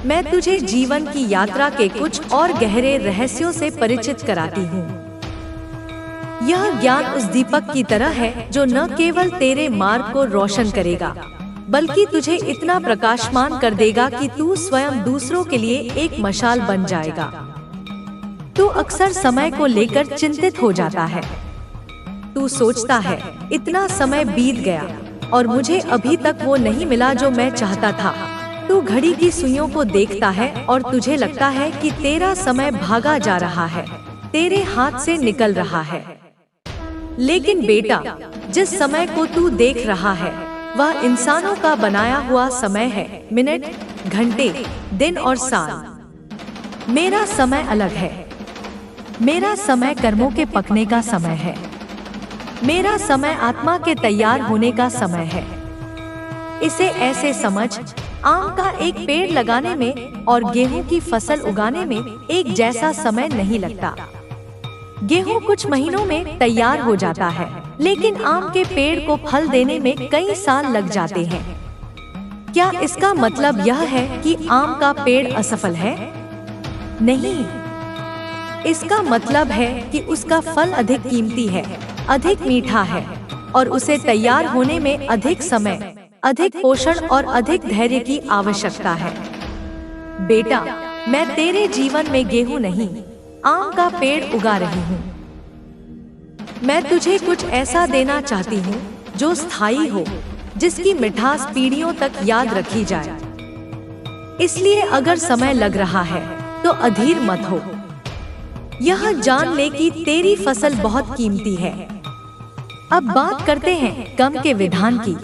मैं तुझे जीवन की यात्रा के कुछ और गहरे रहस्यों से परिचित कराती हूँ। यह ज्ञान उस दीपक की तरह है जो न केवल तेरे मार्ग को रोशन करेगा, बल्कि तुझे इतना प्रकाशमान कर देगा कि तू स्वयं दूसरों के लिए एक मशाल बन जाएगा। तू अक्सर समय को लेकर चिंतित हो जाता है। तू सोचता है, इतना समय बीत गया और मुझे अभी तक वो नहीं मिला जो मैं चाहता था। तू घड़ी की सुइयों को देखता है और तुझे लगता है कि तेरा समय भागा जा रहा है, तेरे हाथ से निकल रहा है। लेकिन बेटा, जिस समय को तू देख रहा है वह इंसानों का बनाया हुआ समय है, मिनट, घंटे, दिन और साल। मेरा समय अलग है। मेरा समय कर्मों के पकने का समय है। मेरा समय आत्मा के तैयार होने का समय है। इसे ऐसे समझ, आम का एक पेड़ लगाने में और गेहूं की फसल उगाने में एक जैसा समय नहीं लगता। गेहूं कुछ महीनों में तैयार हो जाता है, लेकिन आम के पेड़ को फल देने में कई साल लग जाते हैं। क्या इसका मतलब यह है कि आम का पेड़ असफल है? नहीं, इसका मतलब है कि उसका फल अधिक कीमती है, अधिक मीठा है और उसे तैयार होने में अधिक समय, अधिक पोषण और अधिक धैर्य की आवश्यकता है। बेटा, मैं तेरे जीवन में गेहूं नहीं, आम का पेड़ उगा रही हूँ। मैं तुझे कुछ ऐसा देना चाहती हूँ जो स्थायी हो, जिसकी मिठास पीढ़ियों तक याद रखी जाए। इसलिए अगर समय लग रहा है तो अधीर मत हो। यह जान ले कि तेरी फसल बहुत कीमती है। अब बात करते हैं कर्म के विधान की,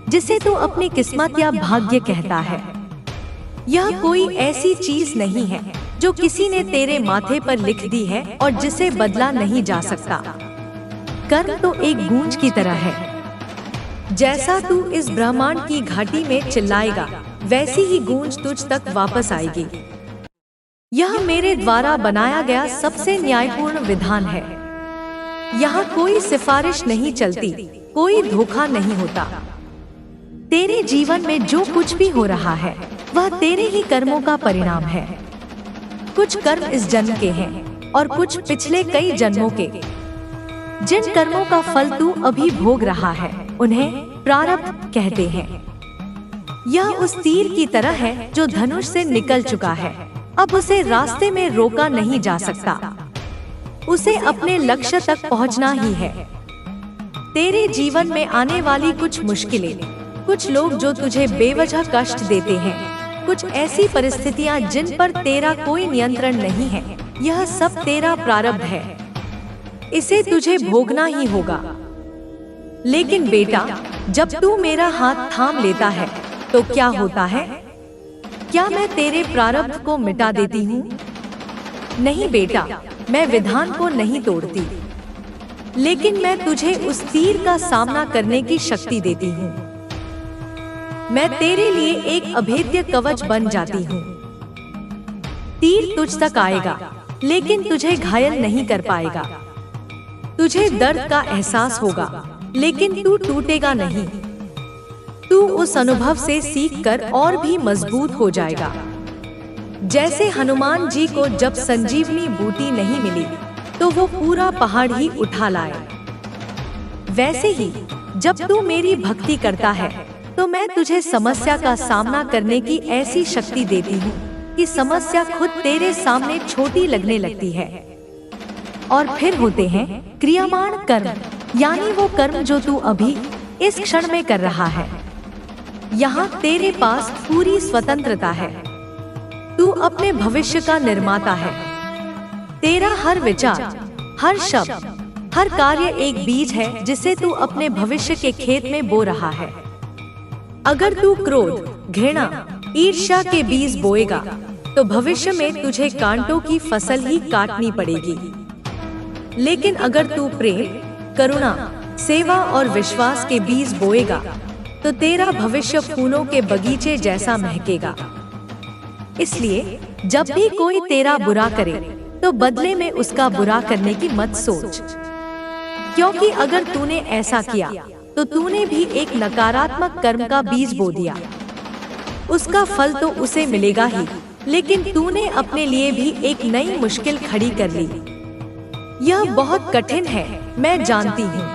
जिसे तू अपनी किस्मत या भाग्य कहता है। यह कोई ऐसी चीज नहीं है जो किसी ने तेरे माथे पर लिख दी है और जिसे बदला नहीं जा सकता। कर्म तो एक गूंज की तरह है। जैसा तू इस ब्रह्मांड की घाटी में चिल्लाएगा, वैसी ही गूंज तुझ तक वापस आएगी। यह मेरे द्वारा बनाया गया सबसे न्यायपूर्ण विधान है। यहाँ कोई सिफारिश नहीं चलती, कोई धोखा नहीं होता। तेरे जीवन में जो कुछ भी हो रहा है वह तेरे ही कर्मों का परिणाम है। कुछ कर्म इस जन्म के हैं और कुछ पिछले कई जन्मों के। जिन कर्मों का फल तू अभी भोग रहा है उन्हें प्रारब्ध कहते हैं। यह उस तीर की तरह है जो धनुष से निकल चुका है, अब उसे रास्ते में रोका नहीं जा सकता। उसे अपने लक्ष्य तक पहुंचना ही है। तेरे जीवन में आने वाली कुछ मुश्किलें, कुछ लोग जो तुझे बेवजह कष्ट देते हैं, कुछ ऐसी परिस्थितियां जिन पर तेरा कोई नियंत्रण नहीं है, यह सब तेरा प्रारब्ध है। इसे तुझे भोगना ही होगा। लेकिन बेटा, जब तू मेरा हाथ थाम लेता है तो क्या होता है? क्या मैं तेरे प्रारब्ध को मिटा देती हूँ? नहीं बेटा, मैं विधान को नहीं तोड़ती, लेकिन मैं तुझे उस तीर का सामना करने की शक्ति देती हूँ। मैं तेरे लिए एक अभेद्य कवच बन जाती हूँ। तीर तुझ तक आएगा, लेकिन तुझे घायल नहीं कर पाएगा। तुझे दर्द का एहसास होगा, लेकिन तू टूटेगा नहीं। तू उस अनुभव से सीखकर और भी मजबूत हो जाएगा। जैसे हनुमान जी को जब संजीवनी बूटी नहीं मिली तो वो पूरा पहाड़ ही उठा लाए, वैसे ही जब तू मेरी भक्ति करता है तो मैं तुझे समस्या का सामना करने की ऐसी शक्ति देती हूँ कि समस्या खुद तेरे सामने छोटी लगने लगती है। और फिर होते हैं क्रियामाण कर्म, यानी वो कर्म जो तू अभी इस क्षण में कर रहा है। यहाँ तेरे पास पूरी स्वतंत्रता है। तू अपने भविष्य का निर्माता है। तेरा हर विचार, हर शब्द, हर कार्य एक बीज है जिसे तू अपने भविष्य के खेत में बो रहा है। अगर तू क्रोध, घृणा, ईर्ष्या के बीज बोएगा तो भविष्य में तुझे कांटों की फसल ही काटनी पड़ेगी। लेकिन अगर तू प्रेम, करुणा, सेवा और विश्वास के बीज बोएगा तो तेरा भविष्य फूलों के बगीचे जैसा महकेगा। इसलिए जब भी कोई तेरा बुरा करे तो बदले में उसका बुरा करने की मत सोच, क्योंकि अगर तूने ऐसा किया तो तूने भी एक नकारात्मक कर्म का बीज बो दिया। उसका फल तो उसे मिलेगा ही, लेकिन तूने अपने लिए भी एक नई मुश्किल खड़ी कर ली। यह बहुत कठिन है, मैं जानती हूँ।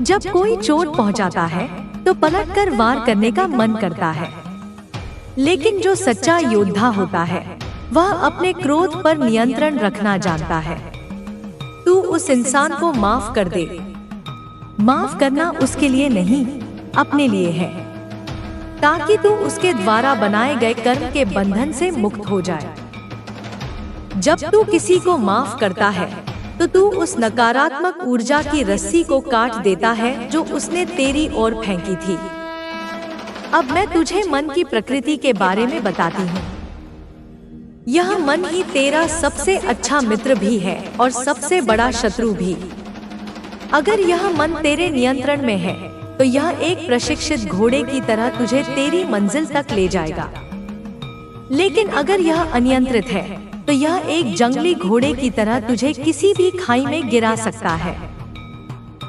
जब कोई चोट पहुंचाता है तो पलटकर वार करने का मन करता है, लेकिन जो सच्चा योद्धा होता है वह अपने क्रोध पर नियंत्रण रखना जानता है। तू उस इंसान को माफ कर दे। माफ करना उसके लिए नहीं, अपने लिए है, ताकि तू उसके द्वारा बनाए गए कर्म के बंधन से मुक्त हो जाए। जब तू किसी को माफ करता है तो तू उस नकारात्मक ऊर्जा की रस्सी को काट देता है जो उसने तेरी ओर फेंकी थी। अब मैं तुझे मन की प्रकृति के बारे में बताती हूँ। यह मन ही तेरा सबसे अच्छा मित्र भी है और सबसे बड़ा शत्रु भी। अगर यह मन तेरे नियंत्रण में है तो यह एक प्रशिक्षित घोड़े की तरह तुझे तेरी मंजिल तक ले जाएगा। लेकिन अगर यह अनियंत्रित है तो यह एक जंगली घोड़े की तरह तुझे किसी भी खाई में गिरा सकता है।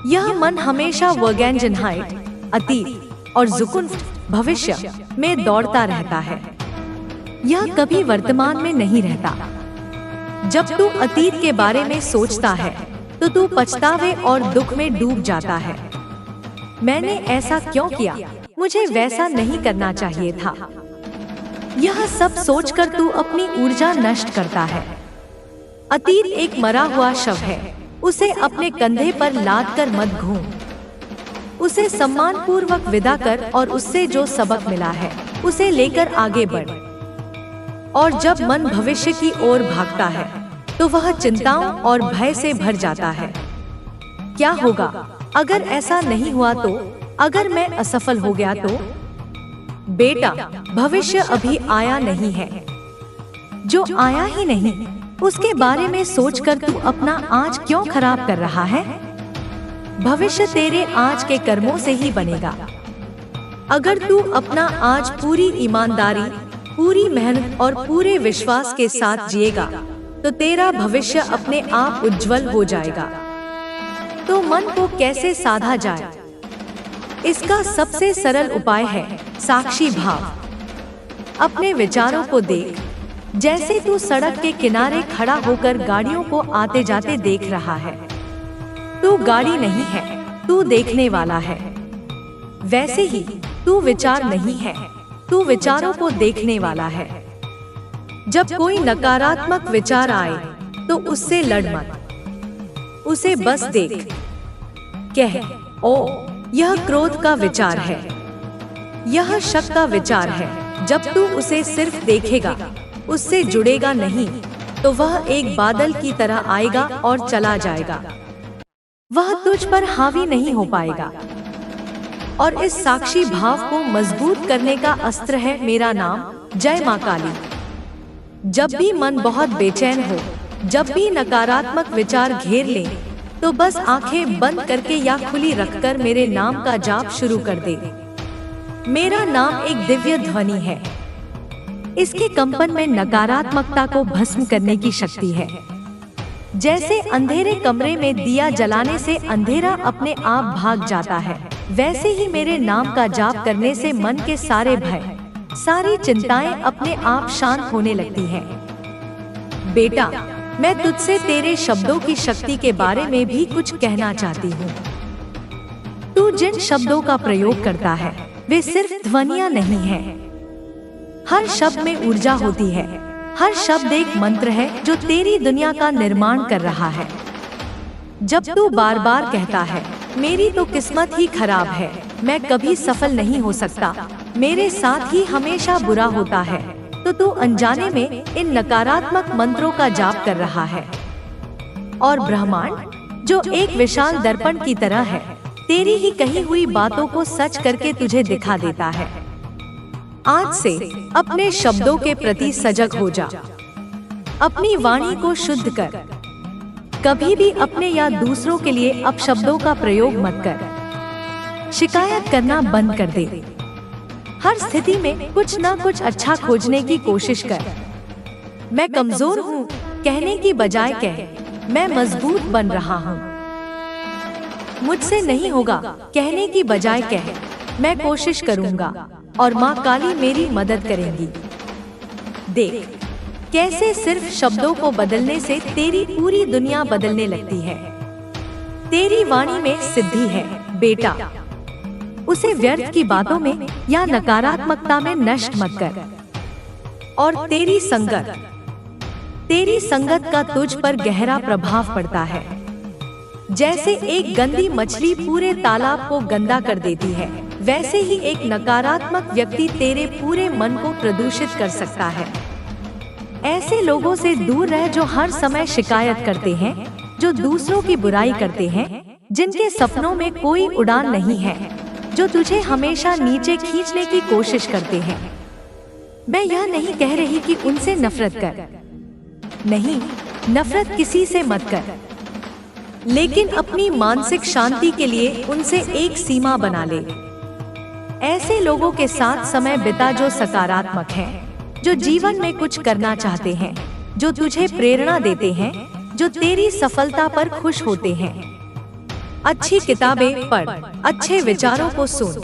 यह मन हमेशा वर्गेंजनहाइट, अतीत और जुकुन्फ्ट, भविष्य में दौड़ता रहता है। यह कभी वर्तमान में नहीं रहता। जब तू अतीत के बारे में सोचता है तो तू पछतावे और दुख में डूब जाता है। मैंने ऐसा क्यों किया? मुझे वैसा नहीं करना चाहिए था। यह सब सोचकर तू अपनी ऊर्जा नष्ट करता है। अतीत एक मरा हुआ शव है, उसे अपने कंधे पर लाद कर मत घूम। उसे सम्मान पूर्वक विदा कर और उससे जो सबक मिला है उसे लेकर आगे बढ़। और जब मन भविष्य की ओर भागता है तो वह चिंताओं और भय से भर जाता है। क्या होगा अगर ऐसा नहीं हुआ तो? अगर मैं असफल हो गया तो? बेटा, भविष्य अभी आया नहीं है। जो आया ही नहीं उसके बारे में सोचकर तू अपना आज क्यों खराब कर रहा है? भविष्य तेरे आज के कर्मों से ही बनेगा। अगर तू अपना आज पूरी ईमानदारी, पूरी मेहनत और पूरे विश्वास के साथ जिएगा तो तेरा भविष्य अपने आप उज्जवल हो जाएगा। तो मन को कैसे साधा जाए? इसका सबसे सरल उपाय है साक्षी भाव। अपने विचारों को देख, जैसे तू सड़क के किनारे खड़ा होकर गाड़ियों को आते जाते देख रहा है। तू गाड़ी नहीं है, तू देखने वाला है। वैसे ही तू विचार नहीं है, तू विचारों को देखने वाला है। जब कोई नकारात्मक विचार आए तो उससे लड़ मत, उसे बस देख। कह, ओ, यह क्रोध का विचार है, यह शक का विचार है। जब तू उसे सिर्फ देखेगा, उससे जुड़ेगा नहीं, तो वह एक बादल की तरह आएगा और चला जाएगा। वह तुझ पर हावी नहीं हो पाएगा। और इस साक्षी भाव को मजबूत करने का अस्त्र है मेरा नाम, जय मां काली। जब भी मन बहुत बेचैन हो, जब भी नकारात्मक विचार घेर ले, तो बस आंखें बंद करके या खुली रखकर मेरे नाम का जाप शुरू कर दे। मेरा नाम एक दिव्य ध्वनि है। इसके कंपन में नकारात्मकता को भस्म करने की शक्ति है। जैसे अंधेरे कमरे में दिया जलाने से अंधेरा अपने आप भाग जाता है, वैसे ही मेरे नाम का जाप करने से मन के सारे भय, सारी चिंताएं अपने आप शांत होने लगती हैं। बेटा, मैं तुझसे तेरे शब्दों की शक्ति के बारे में भी कुछ कहना चाहती हूँ। तू जिन शब्दों का प्रयोग करता है वे सिर्फ ध्वनियाँ नहीं हैं। हर शब्द में ऊर्जा होती है। हर शब्द एक मंत्र है जो तेरी दुनिया का निर्माण कर रहा है। जब तू बार बार कहता है, मेरी तो किस्मत ही खराब है, मैं कभी सफल नहीं हो सकता, मेरे साथ ही हमेशा बुरा होता है, तो तू अनजाने में इन नकारात्मक मंत्रों का जाप कर रहा है। और ब्रह्मांड, जो एक विशाल दर्पण की तरह है, तेरी ही कही हुई बातों को सच करके तुझे दिखा देता है। आज से अपने शब्दों के प्रति सजग हो जा। अपनी वाणी को शुद्ध कर। कभी भी अपने या दूसरों के लिए अपशब्दों का प्रयोग मत कर। शिकायत करना बंद कर दे। हर स्थिति में कुछ ना कुछ अच्छा खोजने की कोशिश कर। मैं कमजोर हूँ कहने की बजाय कह, मैं मजबूत बन रहा हूँ। मुझसे नहीं होगा कहने की बजाय कह, मैं कोशिश करूँगा और माँ काली मेरी मदद करेंगी। देख कैसे सिर्फ शब्दों को बदलने से तेरी पूरी दुनिया बदलने लगती है। तेरी वाणी में सिद्धि है बेटा। उसे व्यर्थ की बातों में या नकारात्मकता में नष्ट मत कर। और तेरी संगत, तेरी संगत का तुझ पर गहरा प्रभाव पड़ता है। जैसे एक गंदी मछली पूरे तालाब को गंदा कर देती है, वैसे ही एक नकारात्मक व्यक्ति तेरे पूरे मन को प्रदूषित कर सकता है। ऐसे लोगों से दूर रह जो हर समय शिकायत करते हैं, जो दूसरों की बुराई करते हैं, जिनके सपनों में कोई उड़ान नहीं है, जो तुझे हमेशा नीचे खींचने की कोशिश करते हैं। मैं यह नहीं कह रही कि उनसे नफरत कर, नहीं, नफरत किसी से मत कर, लेकिन अपनी मानसिक शांति के लिए उनसे एक सीमा बना ले। ऐसे लोगों के साथ समय बिता जो सकारात्मक हैं, जो जीवन में कुछ करना चाहते हैं, जो तुझे प्रेरणा देते हैं, जो तेरी सफलता पर खुश होते हैं। अच्छी किताबें पढ़, अच्छे विचारों को सुन,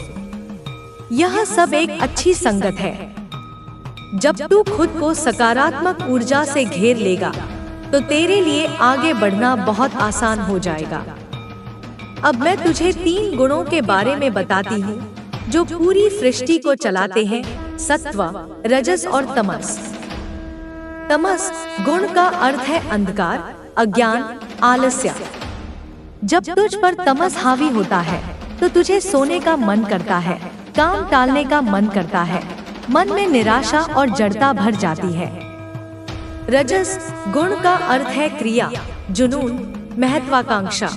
यह सब एक अच्छी संगत है। जब तू खुद को सकारात्मक ऊर्जा से घेर लेगा तो तेरे लिए आगे बढ़ना बहुत आसान हो जाएगा। अब मैं तुझे 3 गुणों के बारे में बताती हूँ जो पूरी सृष्टि को चलाते हैं, सत्व, रजस और तमस। तमस गुण का अर्थ है अंधकार, अज्ञान, आलस्य। जब तुझ पर तमस हावी होता है तो तुझे सोने का मन करता है, काम टालने का मन करता है, मन में निराशा और जड़ता भर जाती है। रजस गुण का अर्थ है क्रिया, जुनून, महत्वाकांक्षा।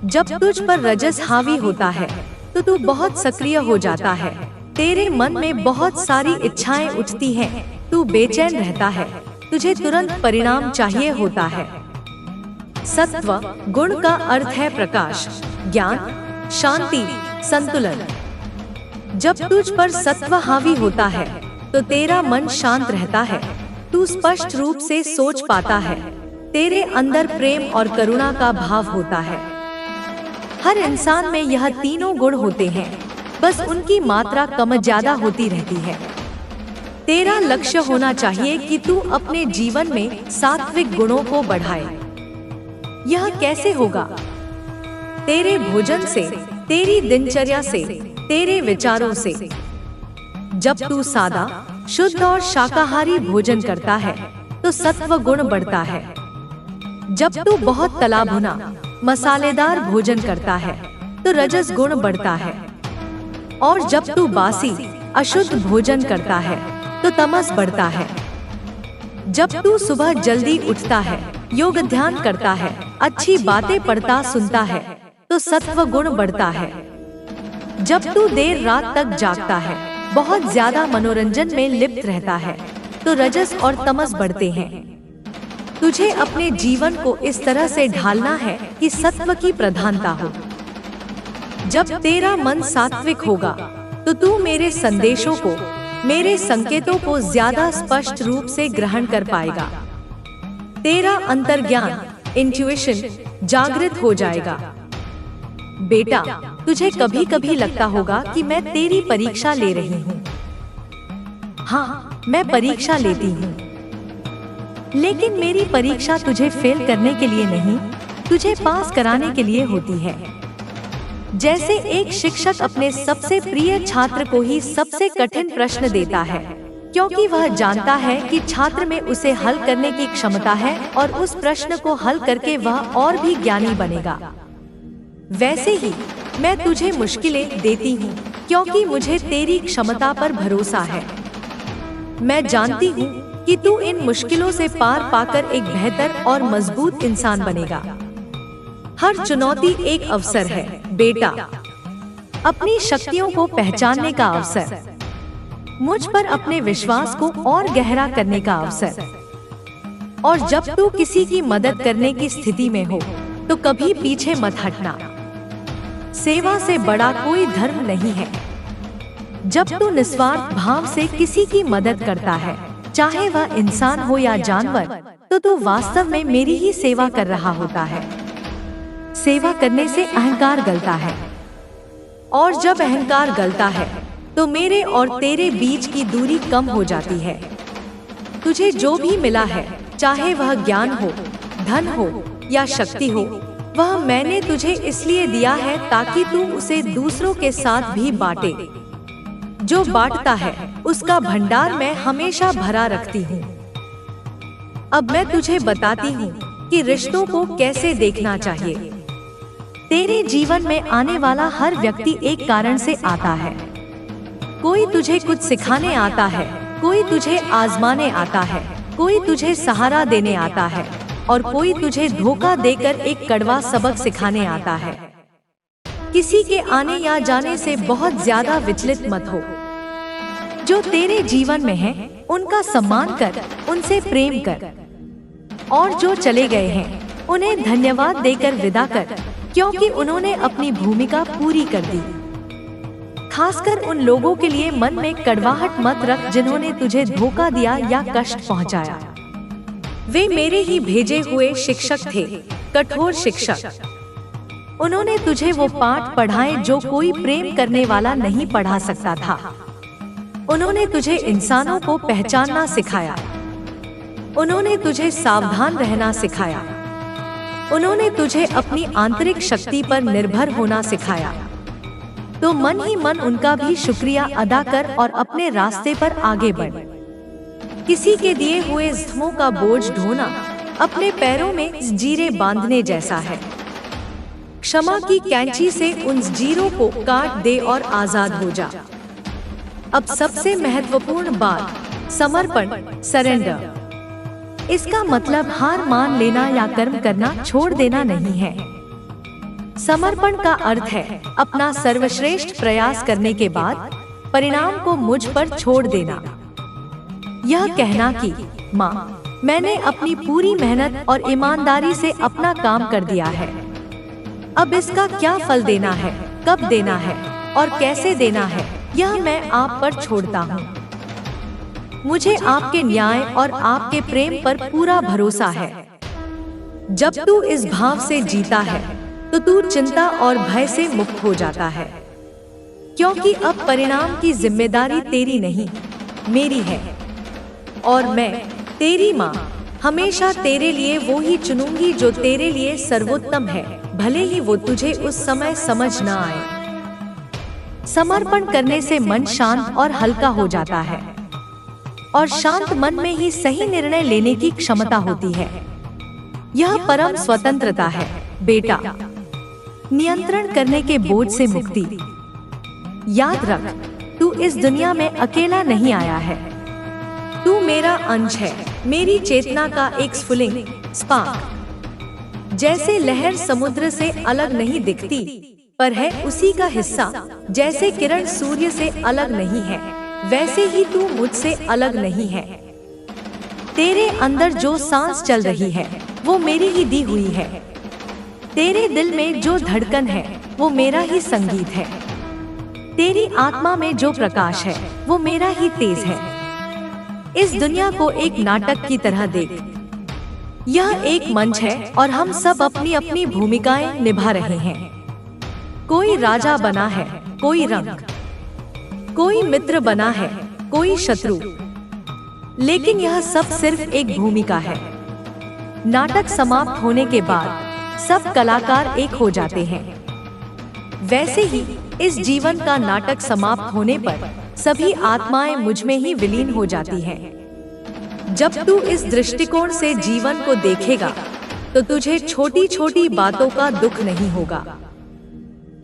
जब तुझ पर रजस हावी होता है तो तू बहुत सक्रिय हो जाता है, तेरे मन में बहुत सारी इच्छाएं उठती हैं, तू बेचैन रहता है, तुझे तुरंत परिणाम चाहिए होता है। सत्व गुण का अर्थ है प्रकाश, ज्ञान, शांति, संतुलन। जब तुझ पर सत्व हावी होता है तो तेरा मन शांत रहता है, तू स्पष्ट रूप से सोच पाता है, तेरे अंदर प्रेम और करुणा का भाव होता है। हर इंसान में यह तीनों गुण होते हैं, बस उनकी मात्रा कम ज्यादा होती रहती है। तेरा लक्ष्य होना चाहिए कि तू अपने जीवन में सात्विक गुणों को बढ़ाए। यह कैसे होगा? तेरे भोजन से, तेरी दिनचर्या से, तेरे विचारों से। जब तू सादा, शुद्ध और शाकाहारी भोजन करता है तो सत्व गुण बढ़ता है। जब तू बहुत तला भुना, मसालेदार भोजन करता है तो रजस गुण बढ़ता है। और जब तू बासी, अशुद्ध भोजन करता है तो तमस बढ़ता है। जब तू सुबह जल्दी उठता है, योग ध्यान करता है, अच्छी बातें पढ़ता सुनता है तो सत्व गुण बढ़ता है। जब तू देर रात तक जागता है, बहुत ज्यादा मनोरंजन में लिप्त रहता है तो रजस और तमस बढ़ते हैं। तुझे अपने जीवन को इस तरह से ढालना है कि सत्व की प्रधानता हो। जब तेरा मन सात्विक होगा तो तू मेरे संदेशों को, मेरे संकेतों को ज्यादा स्पष्ट रूप से ग्रहण कर पाएगा। तेरा अंतर्ज्ञान, इंट्यूइशन जागृत हो जाएगा। बेटा, तुझे कभी कभी लगता होगा कि मैं तेरी परीक्षा ले रही हूँ। हाँ, मैं परीक्षा लेती हूँ, लेकिन मेरी परीक्षा तुझे फेल करने के लिए नहीं, तुझे पास कराने के लिए होती है। जैसे एक शिक्षक अपने सबसे प्रिय छात्र को ही सबसे कठिन प्रश्न देता है, क्योंकि वह जानता है कि छात्र में उसे हल करने की क्षमता है और उस प्रश्न को हल करके वह और भी ज्ञानी बनेगा। वैसे ही मैं तुझे मुश्किलें देती हूँ क्योंकि मुझे तेरी क्षमता पर भरोसा है। मैं जानती हूँ कि तू इन मुश्किलों से पार पाकर एक बेहतर और मजबूत इंसान बनेगा। हर चुनौती एक अवसर है बेटा, अपनी शक्तियों को पहचानने का अवसर, मुझ पर अपने विश्वास को और गहरा करने का अवसर। और जब तू किसी की मदद करने की स्थिति में हो तो कभी पीछे मत हटना। सेवा से बड़ा कोई धर्म नहीं है। जब तू निस्वार्थ भाव से किसी की मदद करता है, चाहे वह इंसान हो या जानवर, तो तू वास्तव में मेरी ही सेवा कर रहा होता है। सेवा करने से अहंकार गलता है, और जब अहंकार गलता है तो मेरे और तेरे बीच की दूरी कम हो जाती है। तुझे जो भी मिला है, चाहे वह ज्ञान हो, धन हो या शक्ति हो, वह मैंने तुझे इसलिए दिया है ताकि तू उसे दूसरों के साथ भी बांटे। जो बांटता है उसका भंडार मैं हमेशा भरा रखती हूँ। अब मैं तुझे बताती हूँ कि रिश्तों को कैसे देखना चाहिए। तेरे जीवन में आने वाला हर व्यक्ति एक कारण से आता है। कोई तुझे कुछ सिखाने आता है, कोई तुझे आजमाने आता है, कोई तुझे सहारा देने आता है और कोई तुझे धोखा देकर एक कड़वा सबक सिखाने आता है। किसी के आने या जाने से बहुत ज्यादा विचलित मत हो। जो तेरे जीवन में है उनका सम्मान कर, उनसे प्रेम कर, और जो चले गए हैं उन्हें धन्यवाद देकर विदा कर, क्योंकि उन्होंने अपनी भूमिका पूरी कर दी। खासकर उन लोगों के लिए मन में कड़वाहट मत रख जिन्होंने तुझे धोखा दिया या कष्ट पहुंचाया। वे मेरे ही भेजे हुए शिक्षक थे, कठोर शिक्षक। उन्होंने तुझे वो पाठ पढ़ाए जो कोई प्रेम करने वाला नहीं पढ़ा सकता था। उन्होंने तुझे इंसानों को पहचानना सिखाया। उन्होंने तुझे सावधान रहना सिखाया। उन्होंने तुझे अपनी आंतरिक शक्ति पर निर्भर होना सिखाया। तो मन ही मन उनका भी शुक्रिया अदा कर और अपने रास्ते पर आगे बढ़। किसी के दिए हुए जख्मों का बोझ ढोना अपने पैरों में जंजीरें बांधने जैसा है। क्षमा की कैंची से उन जंजीरों को काट दे और आजाद हो जा। अब सबसे महत्वपूर्ण बात, समर्पण, सरेंडर। इसका मतलब हार मान लेना या कर्म करना छोड़ देना नहीं है। समर्पण का अर्थ है अपना सर्वश्रेष्ठ प्रयास करने के बाद परिणाम को मुझ पर छोड़ देना। यह कहना कि माँ, मैंने अपनी पूरी मेहनत और ईमानदारी से अपना काम कर दिया है। अब इसका क्या फल देना है, कब देना है और कैसे देना है, यह मैं आप पर छोड़ता हूँ। मुझे आपके न्याय और आपके प्रेम पर पूरा भरोसा है। जब तू इस भाव से जीता है तो तू चिंता और भय से मुक्त हो जाता है, क्योंकि अब परिणाम की जिम्मेदारी तेरी नहीं, मेरी है। और मैं, तेरी माँ, हमेशा तेरे लिए वो ही चुनूंगी जो तेरे लिए सर्वोत्तम है, भले ही वो तुझे उस समय समझ न आए। समर्पण करने से मन शांत और हल्का हो जाता है, और शांत मन में ही सही निर्णय लेने की क्षमता होती है। यह परम स्वतंत्रता है बेटा, नियंत्रण करने के बोझ से मुक्ति। याद रख, तू इस दुनिया में अकेला नहीं आया है। तू मेरा अंश है, मेरी चेतना का एक स्फुलिंग, स्पार्क। जैसे लहर समुद्र से अलग नहीं दिखती, पर है उसी का हिस्सा। जैसे किरण सूर्य से अलग नहीं है, वैसे ही तू मुझसे अलग नहीं है। तेरे अंदर जो सांस चल रही है वो मेरी ही दी हुई है। तेरे दिल में जो धड़कन है वो मेरा ही संगीत है। तेरी आत्मा में जो प्रकाश है वो मेरा ही तेज है। इस दुनिया को एक नाटक की तरह देख। यह एक मंच है और हम सब अपनी अपनी भूमिकाएं निभा रहे हैं। कोई राजा बना है, कोई रंक, कोई मित्र बना है, कोई शत्रु, लेकिन यह सब सिर्फ एक भूमिका है। नाटक समाप्त होने के बाद सब कलाकार एक हो जाते हैं। वैसे ही इस जीवन का नाटक समाप्त होने पर सभी आत्माएं मुझ में ही विलीन हो जाती हैं। जब तू इस दृष्टिकोण से जीवन को देखेगा तो तुझे छोटी छोटी बातों का दुख नहीं होगा।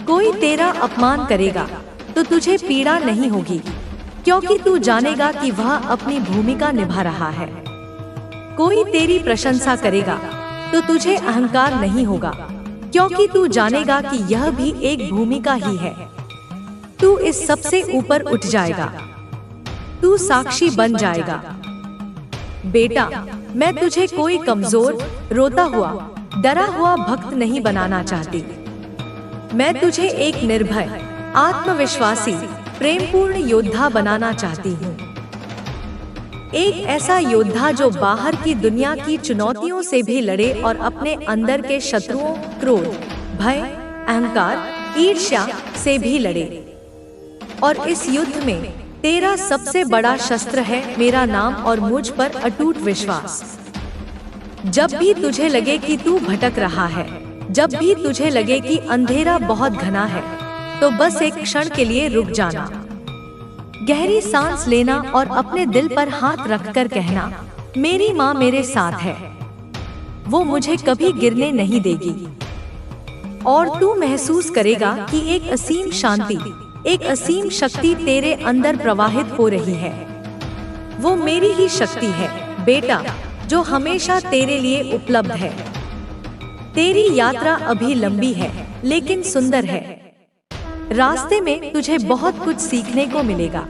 कोई तेरा अपमान करेगा तो तुझे पीड़ा नहीं होगी, क्योंकि तू जानेगा कि वह अपनी भूमिका निभा रहा है। कोई तेरी प्रशंसा करेगा तो तुझे अहंकार नहीं होगा, क्योंकि तू जानेगा कि यह भी एक भूमिका ही है। तू इस सब से ऊपर उठ जाएगा, तू साक्षी बन जाएगा। बेटा, मैं तुझे कोई कमजोर, रोता हुआ, डरा हुआ भक्त नहीं बनाना चाहती। मैं तुझे एक निर्भय, आत्मविश्वासी, प्रेमपूर्ण योद्धा बनाना चाहती हूँ। एक ऐसा योद्धा जो बाहर की दुनिया की चुनौतियों से भी लड़े और अपने अंदर के शत्रुओं, क्रोध, भय, अहंकार, ईर्ष्या से भी लड़े। और इस युद्ध में तेरा सबसे बड़ा शस्त्र है मेरा नाम और मुझ पर अटूट विश्वास। जब भी तुझे लगे कि तू भटक रहा है, जब भी तुझे लगे कि अंधेरा बहुत घना है, तो बस एक क्षण के लिए रुक जाना, गहरी सांस लेना और अपने दिल पर हाथ रखकर कहना, मेरी माँ मेरे साथ है, वो मुझे कभी गिरने नहीं देगी। और तू महसूस करेगा कि एक असीम शांति, एक असीम शक्ति तेरे अंदर प्रवाहित हो रही है। वो मेरी ही शक्ति है बेटा, जो हमेशा तेरे लिए उपलब्ध है। तेरी यात्रा अभी लंबी है लेकिन सुंदर है। रास्ते में तुझे बहुत कुछ सीखने को मिलेगा।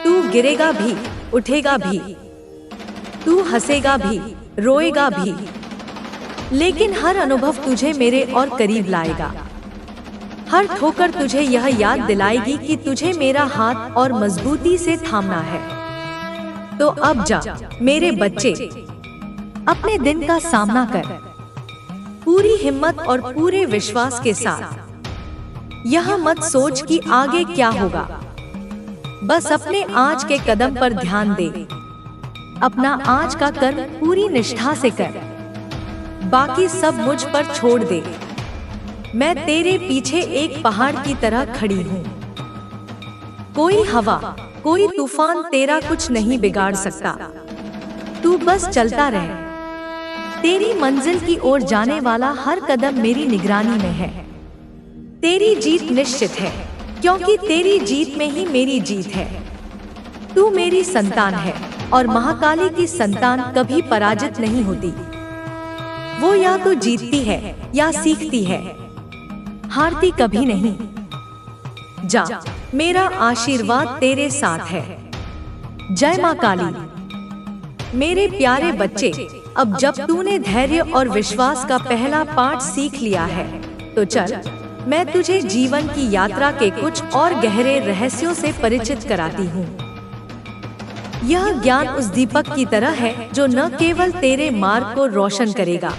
तू गिरेगा भी, उठेगा भी, तू हंसेगा भी, रोएगा भी, लेकिन हर अनुभव तुझे मेरे और करीब लाएगा। हर ठोकर तुझे यह याद दिलाएगी कि तुझे मेरा हाथ और मजबूती से थामना है। तो अब जा मेरे बच्चे, अपने दिन का सामना कर, पूरी हिम्मत और पूरे विश्वास के साथ। यह मत सोच कि आगे क्या होगा, बस अपने आज के कदम पर ध्यान दे। अपना आज का कर्म पूरी निष्ठा से कर, बाकी सब मुझ पर छोड़ दे। मैं तेरे पीछे एक पहाड़ की तरह खड़ी हूँ। कोई हवा, कोई तूफान तेरा कुछ नहीं बिगाड़ सकता। तू बस चलता रह। तेरी मंजिल की ओर जाने वाला हर कदम मेरी निगरानी में है। तेरी जीत निश्चित है, क्योंकि तेरी जीत में ही मेरी जीत है। तू मेरी संतान है और महाकाली की संतान कभी पराजित नहीं होती। वो या तो जीतती है या सीखती है, हारती कभी नहीं। जा, मेरा आशीर्वाद तेरे साथ है। जय माँ काली। मेरे प्यारे बच्चे, अब जब तूने धैर्य और विश्वास का पहला पाठ सीख लिया है, तो चल मैं तुझे जीवन की यात्रा के कुछ और गहरे रहस्यों से परिचित कराती हूँ। यह ज्ञान उस दीपक की तरह है जो न केवल तेरे मार्ग को रोशन करेगा,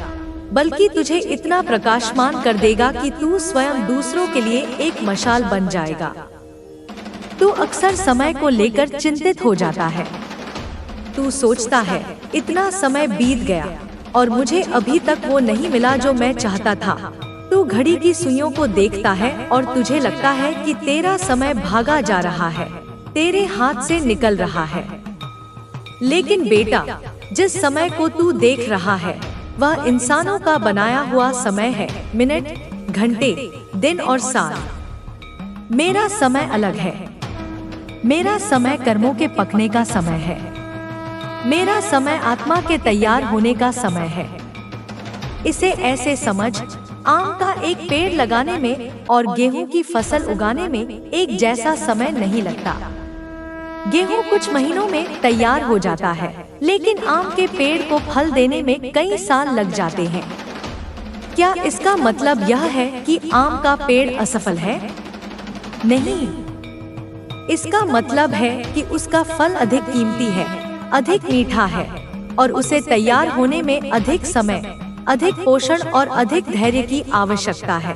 बल्कि तुझे इतना प्रकाशमान कर देगा कि तू स्वयं दूसरों के लिए एक मशाल बन जाएगा। तू अक्सर समय को लेकर चिंतित हो जाता है। तू सोचता है, इतना समय बीत गया और मुझे अभी तक वो नहीं मिला जो मैं चाहता था। तू घड़ी की सुइयों को देखता है और तुझे लगता है कि तेरा समय भागा जा रहा है, तेरे हाथ से निकल रहा है। लेकिन बेटा, जिस समय को तू देख रहा है वह इंसानों का बनाया हुआ समय है। मिनट, घंटे, दिन और साल। मेरा समय अलग है। मेरा समय कर्मों के पकने का समय है। मेरा समय आत्मा के तैयार होने का समय है। इसे ऐसे समझ, आम का एक पेड़ लगाने में और गेहूं की फसल उगाने में एक जैसा समय नहीं लगता। गेहूं कुछ महीनों में तैयार हो जाता है, लेकिन आम के पेड़ को फल देने में कई साल लग जाते हैं। क्या इसका मतलब यह है कि आम का पेड़ असफल है? नहीं, इसका मतलब है कि उसका फल अधिक कीमती है, अधिक मीठा है और उसे तैयार होने में अधिक समय, अधिक पोषण और अधिक धैर्य की आवश्यकता है।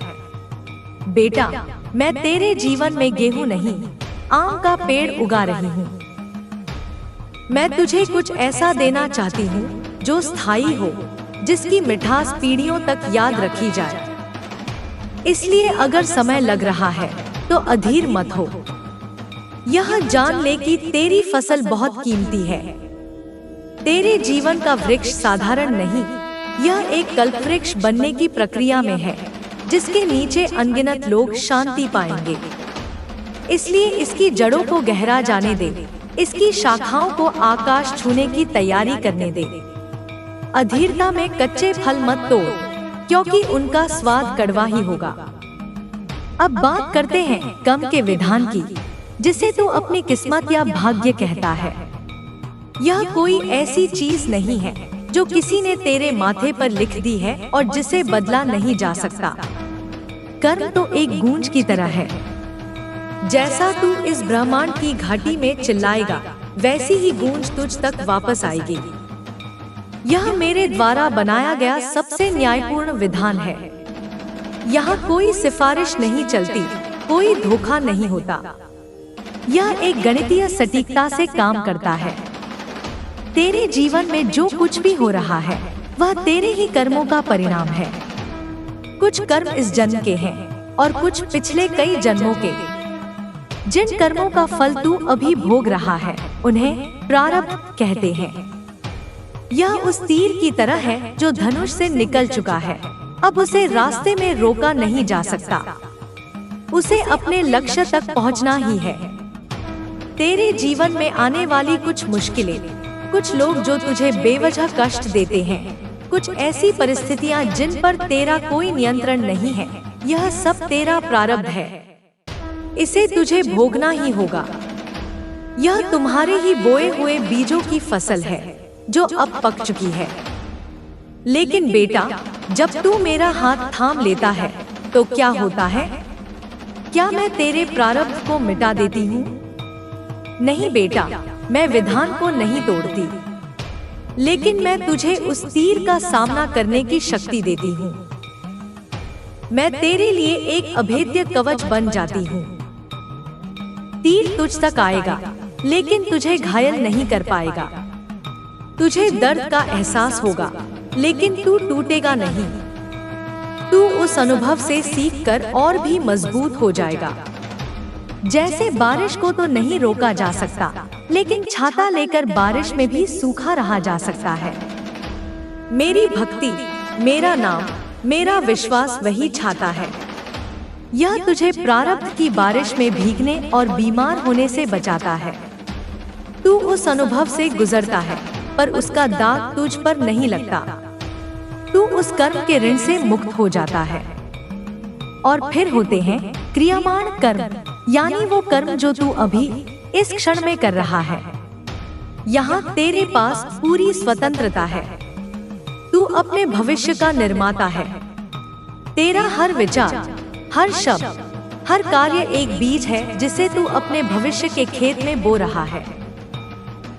बेटा, मैं तेरे जीवन में गेहूं नहीं, आम का पेड़ उगा रही हूँ। मैं तुझे कुछ ऐसा देना चाहती हूँ जो स्थायी हो, जिसकी मिठास पीढ़ियों तक याद रखी जाए। इसलिए अगर समय लग रहा है तो अधीर मत हो। यह जान ले कि तेरी फसल बहुत कीमती है। तेरे जीवन का वृक्ष साधारण नहीं, यह एक कल्पवृक्ष बनने की प्रक्रिया में है, जिसके नीचे अनगिनत लोग शांति पाएंगे। इसलिए इसकी जड़ों को गहरा जाने दे, इसकी शाखाओं को आकाश छूने की तैयारी करने दे। अधीरता में कच्चे फल मत तोड़, क्योंकि उनका स्वाद कड़वा ही होगा। अब बात करते हैं कर्म के विधान की, जिसे तू अपनी किस्मत या भाग्य कहता है। यह कोई ऐसी चीज नहीं है जो किसी ने तेरे माथे पर लिख दी है और जिसे बदला नहीं जा सकता। कर्म तो एक गूंज की तरह है। जैसा तू इस ब्रह्मांड की घाटी में चिल्लाएगा, वैसी ही गूंज तुझ तक वापस आएगी। यह मेरे द्वारा बनाया गया सबसे न्यायपूर्ण विधान है। यहाँ कोई सिफारिश नहीं चलती, कोई धोखा नहीं होता। यह एक गणितीय सटीकता से काम करता है। तेरे जीवन में जो कुछ भी हो रहा है वह तेरे ही कर्मों का परिणाम है। कुछ कर्म इस जन्म के हैं और कुछ पिछले कई जन्मों के। जिन कर्मों का फल तू अभी भोग रहा है उन्हें प्रारब्ध कहते हैं। यह उस तीर की तरह है जो धनुष से निकल चुका है। अब उसे रास्ते में रोका नहीं जा सकता। उसे अपने लक्ष्य तक पहुंचना ही है। तेरे जीवन में आने वाली कुछ मुश्किलें, कुछ लोग जो तुझे बेवजह कष्ट देते हैं, कुछ ऐसी परिस्थितियां जिन पर तेरा कोई नियंत्रण नहीं है, यह सब तेरा प्रारब्ध है। इसे तुझे भोगना ही होगा। यह तुम्हारे ही बोए हुए बीजों की फसल है जो अब पक चुकी है। लेकिन बेटा, जब तू मेरा हाथ थाम लेता है तो क्या होता है? क्या मैं तेरे प्रारब्ध को मिटा देती हूँ? नहीं बेटा, मैं विधान को नहीं तोड़ती, लेकिन मैं तुझे उस तीर का सामना करने की शक्ति देती हूँ। मैं तेरे लिए एक अभेद्य कवच बन जाती हूँ। तीर तुझ तक आएगा, लेकिन तुझे घायल नहीं कर पाएगा। तुझे दर्द का एहसास होगा, लेकिन तू टूटेगा नहीं। तू उस अनुभव से सीखकर और भी मजबूत हो जाएगा। जैसे बारिश को तो नहीं रोका जा सकता, लेकिन छाता लेकर बारिश में भी सूखा रहा जा सकता है। मेरी भक्ति, मेरा नाम, मेरा विश्वास वही छाता है। यह तुझे प्रारब्ध की बारिश में भीगने और बीमार होने से बचाता है। तू उस अनुभव से गुजरता है, पर उसका दाग तुझ पर नहीं लगता। तू उस कर्म के ऋण से मुक्त हो जाता है। और फिर होते हैं क्रियामान कर्म, यानी वो कर्म जो तू अभी इस क्षण में कर रहा है। यहाँ तेरे पास पूरी स्वतंत्रता है। तू अपने भविष्य का निर्माता है। तेरा हर विचार, हर शब्द, हर कार्य एक बीज है जिसे तू अपने भविष्य के खेत में बो रहा है।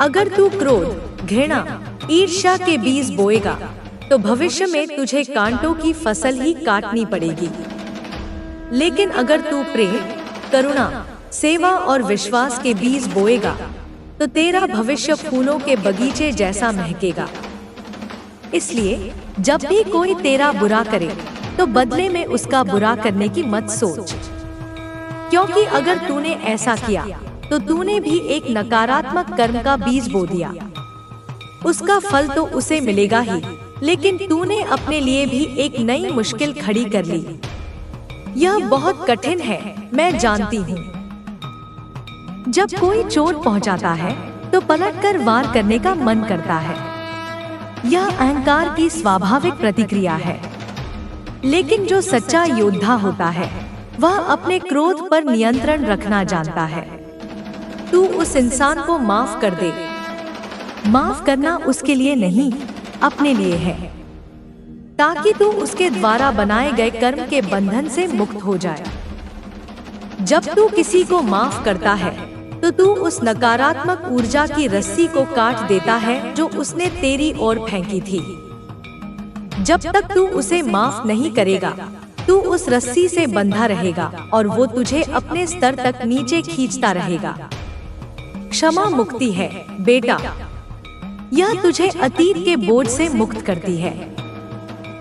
अगर तू क्रोध, घृणा, ईर्ष्या के बीज बोएगा तो भविष्य में तुझे कांटों की फसल ही काटनी पड़ेगी। लेकिन अगर तू प्रेम, करुणा, सेवा और विश्वास के बीज बोएगा तो तेरा भविष्य फूलों के बगीचे जैसा महकेगा। इसलिए जब भी कोई तेरा बुरा करे तो बदले में उसका बुरा करने की मत सोच, क्योंकि अगर तूने ऐसा किया तो तूने भी एक नकारात्मक कर्म का बीज बो दिया। उसका फल तो उसे मिलेगा ही, लेकिन तूने अपने लिए भी एक नई मुश्किल खड़ी कर ली। यह बहुत कठिन है, मैं जानती हूँ। जब कोई चोट पहुँचाता है तो पलटकर वार करने का मन करता है। यह अहंकार की स्वाभाविक प्रतिक्रिया है। लेकिन जो सच्चा योद्धा होता है वह अपने क्रोध पर नियंत्रण रखना जानता है। तू उस इंसान को माफ कर दे। माफ करना उसके लिए नहीं, अपने लिए है, ताकि तू उसके द्वारा बनाए गए कर्म के बंधन से मुक्त हो जाए। जब तू किसी को माफ करता है तो तू उस नकारात्मक ऊर्जा की रस्सी को काट देता है जो उसने तेरी ओर फेंकी थी। जब तक तू उसे माफ नहीं करेगा, तू उस रस्सी से बंधा रहेगा और वो तुझे अपने स्तर तक नीचे खींचता रहेगा। क्षमा मुक्ति है बेटा। यह तुझे अतीत के बोझ से मुक्त करती है।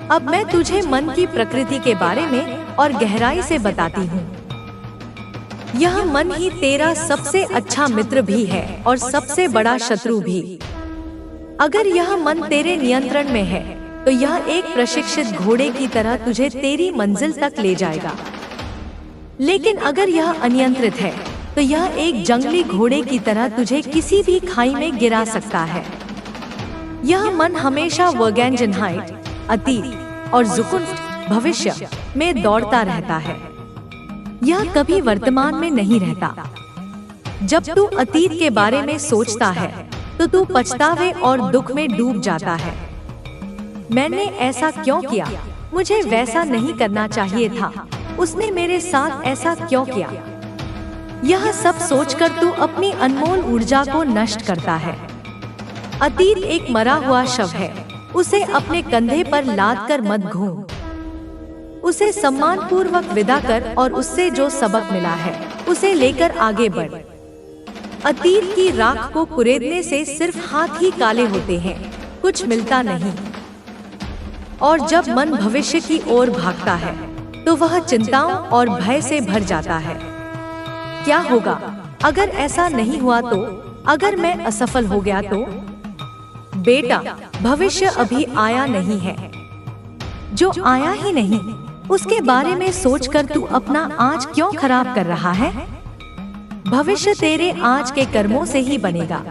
अब मैं तुझे मन की प्रकृति के बारे में और गहराई से बताती हूँ। यह मन ही तेरा सबसे अच्छा मित्र भी है और सबसे बड़ा शत्रु भी। अगर यह मन तेरे नियंत्रण में है तो यह एक प्रशिक्षित घोड़े की तरह तुझे तेरी मंजिल तक ले जाएगा। लेकिन अगर यह अनियंत्रित है तो यह एक जंगली घोड़े की तरह तुझे किसी भी खाई में गिरा सकता है। यह मन हमेशा वर्गेंजनहाइट, अतीत और ज़ुकुफ्ट भविष्य में दौड़ता रहता है। यह कभी वर्तमान में नहीं रहता। जब तू अतीत के बारे में सोचता है तो तू पछतावे और दुख में डूब जाता है। मैंने ऐसा क्यों किया? मुझे वैसा नहीं करना चाहिए था। उसने मेरे साथ ऐसा क्यों किया? यह सब सोचकर तू अपनी अनमोल ऊर्जा को नष्ट करता है। अतीत एक मरा हुआ शव है। उसे अपने कंधे पर लाद कर मत घूम। उसे सम्मान पूर्वक विदा कर और उससे जो सबक मिला है उसे लेकर आगे बढ़। अतीत की राख को कुरेदने से सिर्फ हाथ ही काले होते हैं, कुछ मिलता नहीं। और जब मन भविष्य की ओर भागता है तो वह चिंताओं और भय से भर जाता है। क्या होगा अगर ऐसा नहीं हुआ तो? अगर मैं असफल हो गया तो? बेटा, भविष्य अभी आया नहीं है। जो आया ही नहीं उसके बारे में सोचकर तू अपना आज क्यों खराब कर रहा है? भविष्य तेरे आज के कर्मों से ही बनेगा।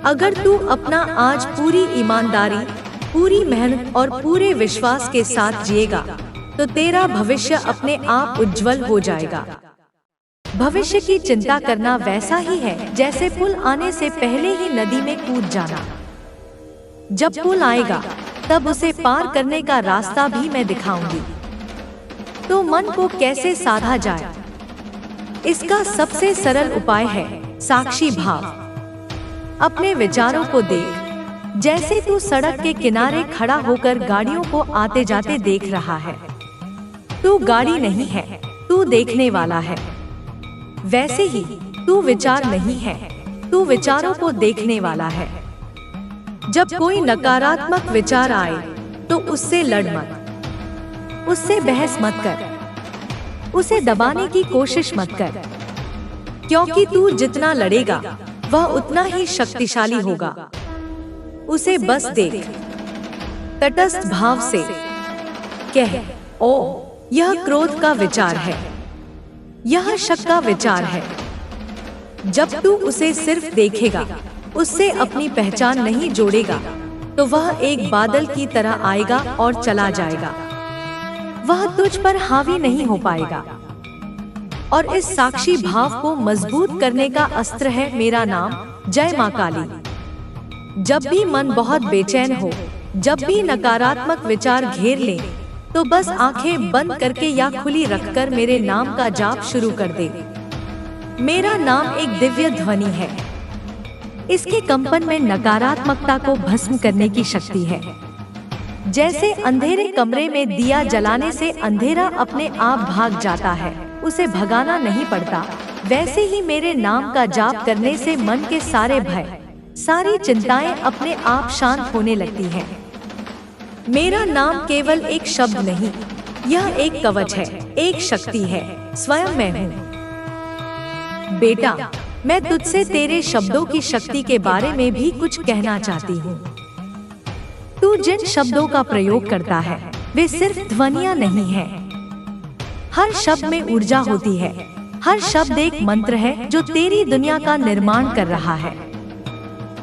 अगर तू अपना आज पूरी ईमानदारी, पूरी मेहनत और पूरे विश्वास के साथ जिएगा तो तेरा भविष्य अपने आप उज्जवल हो जाएगा। भविष्य की चिंता करना वैसा ही है जैसे पुल आने से पहले ही नदी में कूद जाना। जब पुल आएगा तब उसे पार करने का रास्ता भी मैं दिखाऊंगी। तो मन को कैसे साधा जाए? इसका सबसे सरल उपाय है साक्षी भाव। अपने विचारों को देख, जैसे तू सड़क के किनारे खड़ा होकर गाड़ियों को आते जाते देख रहा है। तू गाड़ी नहीं है, तू देखने वाला है। वैसे ही तू विचार नहीं है, तू विचारों को देखने वाला है। जब कोई नकारात्मक विचार आए तो उससे लड़ मत, उससे बहस मत कर, उसे दबाने की कोशिश मत कर, क्योंकि तू जितना लड़ेगा वह उतना ही शक्तिशाली होगा। उसे बस देख, तटस्थ भाव से कह, ओ यह क्रोध का विचार है, यह शक का विचार है। जब तू उसे सिर्फ देखेगा, उससे अपनी पहचान नहीं जोड़ेगा, तो वह एक बादल की तरह आएगा और चला जाएगा। वह तुझ पर हावी नहीं हो पाएगा। और इस साक्षी भाव को मजबूत करने का अस्त्र है मेरा नाम, जय मां काली। जब भी मन बहुत बेचैन हो, जब भी नकारात्मक विचार घेर ले, तो बस आंखें बंद करके या खुली रखकर मेरे नाम का जाप शुरू कर दे। मेरा नाम एक दिव्य ध्वनि है। इसके कंपन में नकारात्मकता को भस्म करने की शक्ति है। जैसे अंधेरे कमरे में दिया जलाने से अंधेरा अपने आप भाग जाता है, उसे भगाना नहीं पड़ता, वैसे ही मेरे नाम का जाप करने से मन के सारे भय, सारी चिंताएं अपने आप शांत होने लगती हैं। मेरा नाम केवल एक शब्द नहीं, यह एक कवच है, एक शक्ति है, स्वयं मैं हूँ। बेटा, मैं तुझसे तेरे शब्दों की शक्ति के बारे में भी कुछ कहना चाहती हूँ। तू जिन शब्दों का प्रयोग करता है वे सिर्फ ध्वनियाँ नहीं हैं। हर शब्द में ऊर्जा होती है। हर शब्द एक मंत्र है जो तेरी दुनिया का निर्माण कर रहा है।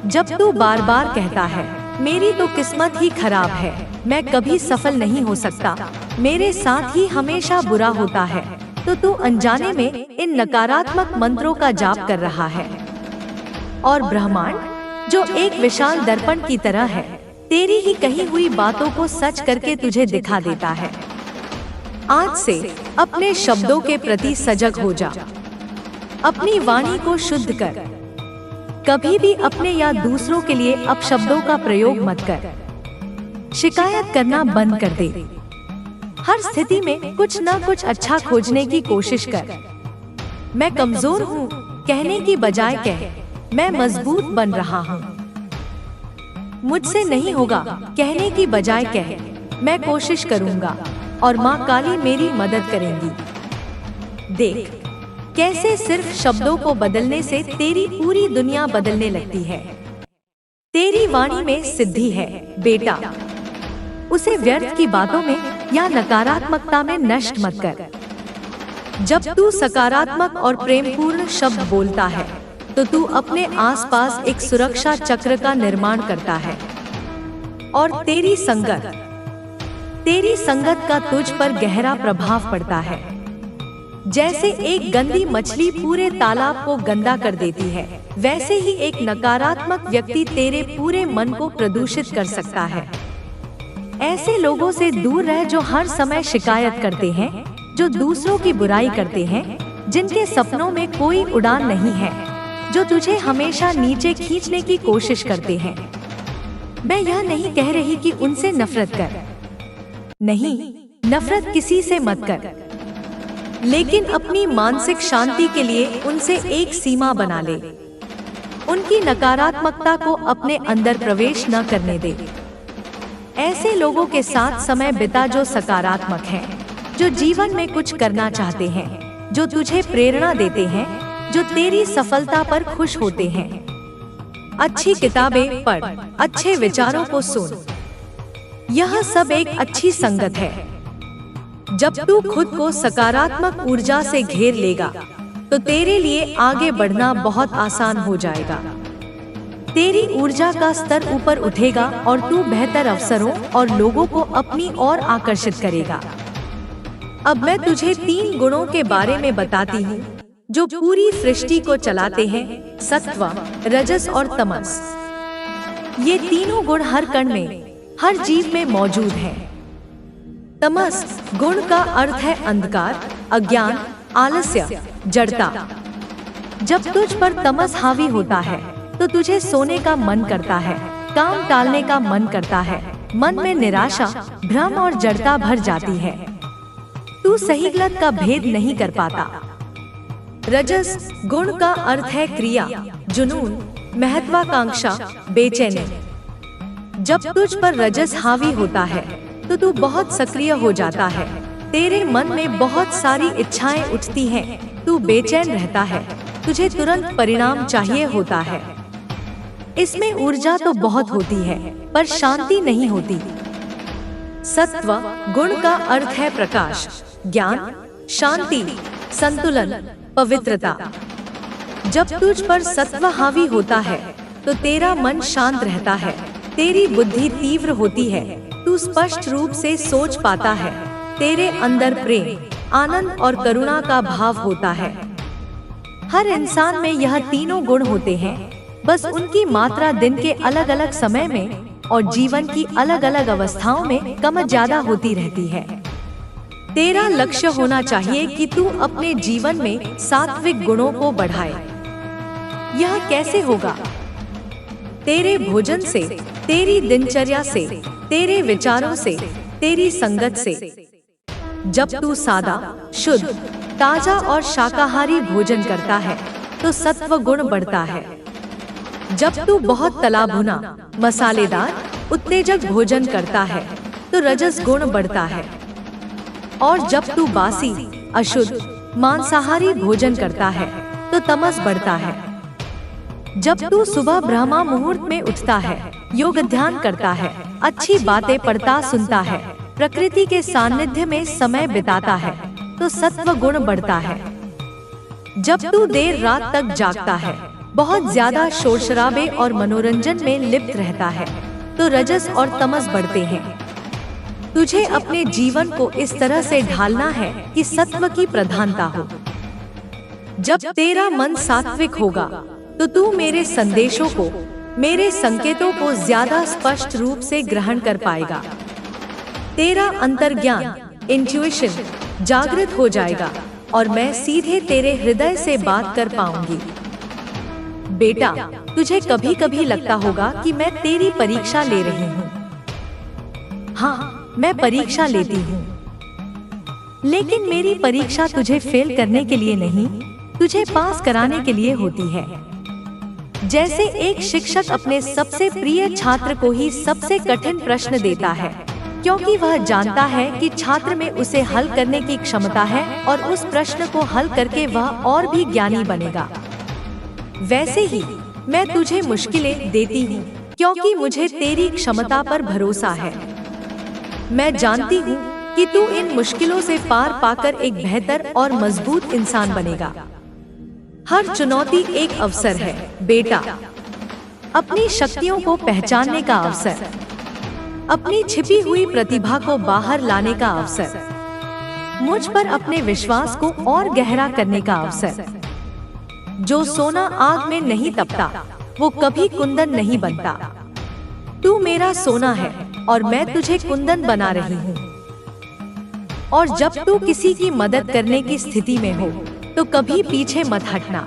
जब तू बार बार कहता है, मेरी तो किस्मत ही खराब है, मैं कभी सफल नहीं हो सकता, मेरे साथ ही हमेशा बुरा होता है, तो तू अनजाने में इन नकारात्मक मंत्रों का जाप कर रहा है। और ब्रह्मांड, जो एक विशाल दर्पण की तरह है, तेरी ही कही हुई बातों को सच करके तुझे दिखा देता है। आज से अपने शब्दों के प्रति सजग हो जा। अपनी वाणी को शुद्ध कर। कभी भी अपने या दूसरों के लिए अपशब्दों का प्रयोग मत कर। शिकायत करना बंद कर दे। हर स्थिति में कुछ न कुछ अच्छा खोजने की कोशिश कर। मैं कमजोर हूँ कहने की बजाय कह, मैं मजबूत बन रहा हूँ। मुझसे नहीं होगा कहने की बजाय कह, मैं कोशिश करूँगा और माँ काली मेरी मदद करेंगी। देख कैसे सिर्फ शब्दों को बदलने से तेरी पूरी दुनिया बदलने लगती है। तेरी वाणी में सिद्धि है बेटा। उसे व्यर्थ की बातों में या नकारात्मकता में नष्ट मत कर। जब तू सकारात्मक और प्रेमपूर्ण शब्द बोलता है तो तू अपने आसपास एक सुरक्षा चक्र का निर्माण करता है। और तेरी संगत का तुझ पर गहरा प्रभाव पड़ता है। जैसे एक गंदी मछली पूरे तालाब को गंदा कर देती है, वैसे ही एक नकारात्मक व्यक्ति तेरे पूरे मन को प्रदूषित कर सकता है। ऐसे लोगों से दूर रह जो हर समय शिकायत करते हैं, जो दूसरों की बुराई करते हैं, जिनके सपनों में कोई उड़ान नहीं है, जो तुझे हमेशा नीचे खींचने की कोशिश करते हैं। मैं यह नहीं कह रही कि उनसे नफरत कर, नहीं, नफरत किसी से मत कर, लेकिन अपनी मानसिक शांति के लिए उनसे एक सीमा बना ले। उनकी नकारात्मकता को अपने अंदर प्रवेश न करने दे। ऐसे लोगों के साथ समय बिता जो सकारात्मक हैं, जो जीवन में कुछ करना चाहते हैं, जो तुझे प्रेरणा देते हैं, जो तेरी सफलता पर खुश होते हैं। अच्छी किताबें पढ़, अच्छे विचारों को सुन। यह सब एक अच्छी संगत है। जब तू खुद को सकारात्मक ऊर्जा से घेर लेगा तो तेरे लिए आगे बढ़ना बहुत आसान हो जाएगा। तेरी ऊर्जा का स्तर ऊपर उठेगा और तू बेहतर अवसरों और लोगों को अपनी ओर आकर्षित करेगा। अब मैं तुझे 3 गुणों के बारे में बताती हूँ जो पूरी सृष्टि को चलाते हैं, सत्व, रजस और तमस। ये तीनों गुण हर कण में, हर जीव में मौजूद हैं। तमस गुण का अर्थ है अंधकार, अज्ञान, आलस्य, जड़ता। जब तुझ पर तमस हावी होता है तो तुझे सोने का मन करता है, काम टालने का मन करता है, मन में निराशा, भ्रम और जड़ता भर जाती है। तू सही गलत का भेद नहीं कर पाता। रजस गुण का अर्थ है क्रिया, जुनून, महत्वाकांक्षा, बेचैनी। जब तुझ पर रजस हावी होता है तो तू बहुत सक्रिय हो जाता है। तेरे मन में बहुत सारी इच्छाएं उठती हैं, तू बेचैन रहता है, तुझे तुरंत परिणाम चाहिए होता है। इसमें ऊर्जा तो बहुत होती है पर शांति नहीं होती। सत्व गुण का अर्थ है प्रकाश, ज्ञान, शांति, संतुलन, पवित्रता। जब तुझ पर सत्व हावी होता है तो तेरा मन शांत रहता है, तेरी बुद्धि तीव्र होती है, तू स्पष्ट रूप से सोच पाता है, तेरे अंदर प्रेम, आनंद और करुणा का भाव होता है। हर इंसान में यह तीनों गुण होते हैं, बस उनकी मात्रा दिन के अलग अलग समय में और जीवन की अलग अलग अवस्थाओं में कम ज्यादा होती रहती है। तेरा लक्ष्य होना चाहिए कि तू अपने जीवन में सात्विक गुणों को बढ़ाए। यह कैसे होगा? तेरे भोजन से, तेरी दिनचर्या से, तेरे विचारों से, तेरी संगत से। जब तू सादा, शुद्ध, ताजा और शाकाहारी भोजन करता है तो सत्व गुण बढ़ता है। जब तू बहुत तला भुना, मसालेदार, उत्तेजक भोजन करता है तो रजस गुण बढ़ता है। और जब तू बासी, अशुद्ध, मांसाहारी भोजन करता है तो तमस बढ़ता है। जब तू सुबह ब्रह्मा मुहूर्त में उठता है, योग ध्यान करता है, अच्छी बातें पढ़ता सुनता है, प्रकृति के सानिध्य में समय बिताता है तो सत्व गुण बढ़ता है। जब तू देर रात तक जागता है, बहुत ज्यादा शोर शराबे और मनोरंजन में लिप्त रहता है तो रजस और तमस बढ़ते हैं। तुझे अपने जीवन को इस तरह से ढालना है कि सत्व की प्रधानता हो। जब तेरा मन सात्विक होगा तो तू मेरे संदेशों को, मेरे संकेतों को ज्यादा स्पष्ट रूप से ग्रहण कर पाएगा। तेरा अंतर्ज्ञान, इंट्यूशन जागृत हो जाएगा और मैं सीधे तेरे हृदय से बात कर पाऊंगी। बेटा, तुझे कभी कभी लगता होगा कि मैं तेरी परीक्षा ले रही हूँ। हाँ, मैं परीक्षा लेती हूँ, लेकिन मेरी परीक्षा तुझे फेल करने के लिए नहीं, तुझे पास कराने के लिए होती है। जैसे एक शिक्षक अपने सबसे प्रिय छात्र को ही सबसे कठिन प्रश्न देता है, क्योंकि वह जानता है कि छात्र में उसे हल करने की क्षमता है और उस प्रश्न को हल करके वह और भी ज्ञानी बनेगा। वैसे ही मैं तुझे मुश्किलें देती हूँ क्योंकि मुझे तेरी क्षमता पर भरोसा है। मैं जानती हूँ कि तू इन मुश्किलों से पार पाकर एक बेहतर और मजबूत इंसान बनेगा। हर चुनौती एक अवसर है बेटा, अपनी शक्तियों को पहचानने का अवसर, अपनी छिपी हुई प्रतिभा को बाहर लाने का अवसर, मुझ पर अपने विश्वास को और गहरा करने का अवसर। जो सोना आग में नहीं तपता वो कभी कुंदन नहीं बनता। तू मेरा सोना है और मैं तुझे कुंदन बना रही हूँ। और जब तू किसी की मदद करने की स्थिति में हो तो कभी पीछे मत हटना।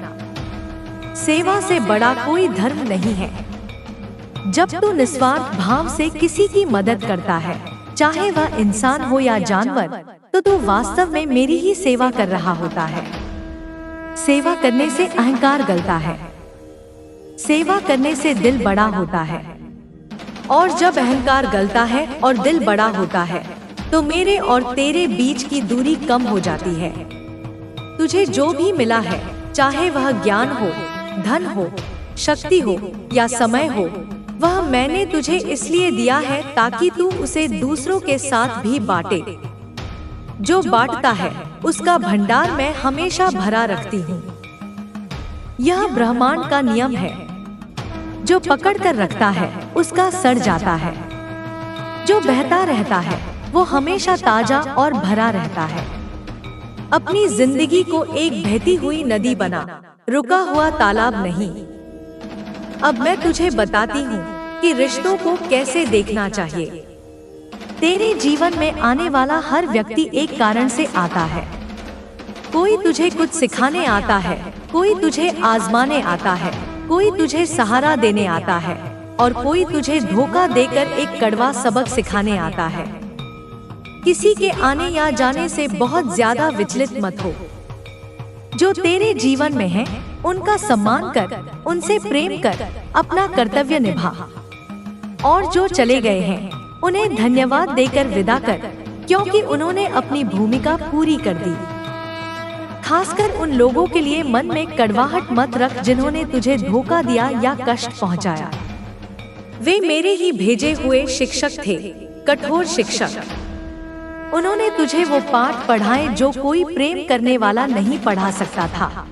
सेवा से बड़ा कोई धर्म नहीं है। जब तू निस्वार्थ भाव से किसी की मदद करता है, चाहे वह इंसान हो या जानवर, तो तू वास्तव में मेरी ही सेवा कर रहा होता है। सेवा करने से अहंकार गलता है, सेवा करने से दिल बड़ा होता है। और जब अहंकार गलता है और दिल बड़ा होता है तो मेरे और तेरे बीच की दूरी कम हो जाती है। तुझे जो भी मिला है, चाहे वह ज्ञान हो, धन हो, शक्ति हो या समय हो, वह मैंने तुझे इसलिए दिया है ताकि तू उसे दूसरों के साथ भी बांटे। जो बांटता है उसका भंडार मैं हमेशा भरा रखती हूँ। यह ब्रह्मांड का नियम है। जो पकड़ कर रखता है उसका सड़ जाता है। जो बहता रहता है वो हमेशा ताजा और भरा रहता है। अपनी जिंदगी को एक बहती हुई नदी बना, रुका हुआ तालाब नहीं। अब मैं तुझे बताती हूँ कि रिश्तों को कैसे देखना चाहिए। तेरे जीवन में आने वाला हर व्यक्ति एक कारण से आता है। कोई तुझे कुछ सिखाने आता है, कोई तुझे आजमाने आता है, कोई तुझे सहारा देने आता है और कोई तुझे धोखा देकर एक कड़वा सबक सिखाने आता है। किसी के आने या जाने से बहुत ज्यादा विचलित मत हो। जो तेरे जीवन में है उनका सम्मान कर, उनसे प्रेम कर, अपना कर्तव्य निभा। और जो चले गए हैं उन्हें धन्यवाद देकर विदा कर, क्योंकि उन्होंने अपनी भूमिका पूरी कर दी। खासकर उन लोगों के लिए मन में कड़वाहट मत रख जिन्होंने तुझे धोखा दिया या कष्ट पहुंचाया। वे मेरे ही भेजे हुए शिक्षक थे, कठोर शिक्षक। उन्होंने तुझे वो पाठ पढ़ाए जो कोई प्रेम करने वाला नहीं पढ़ा सकता था।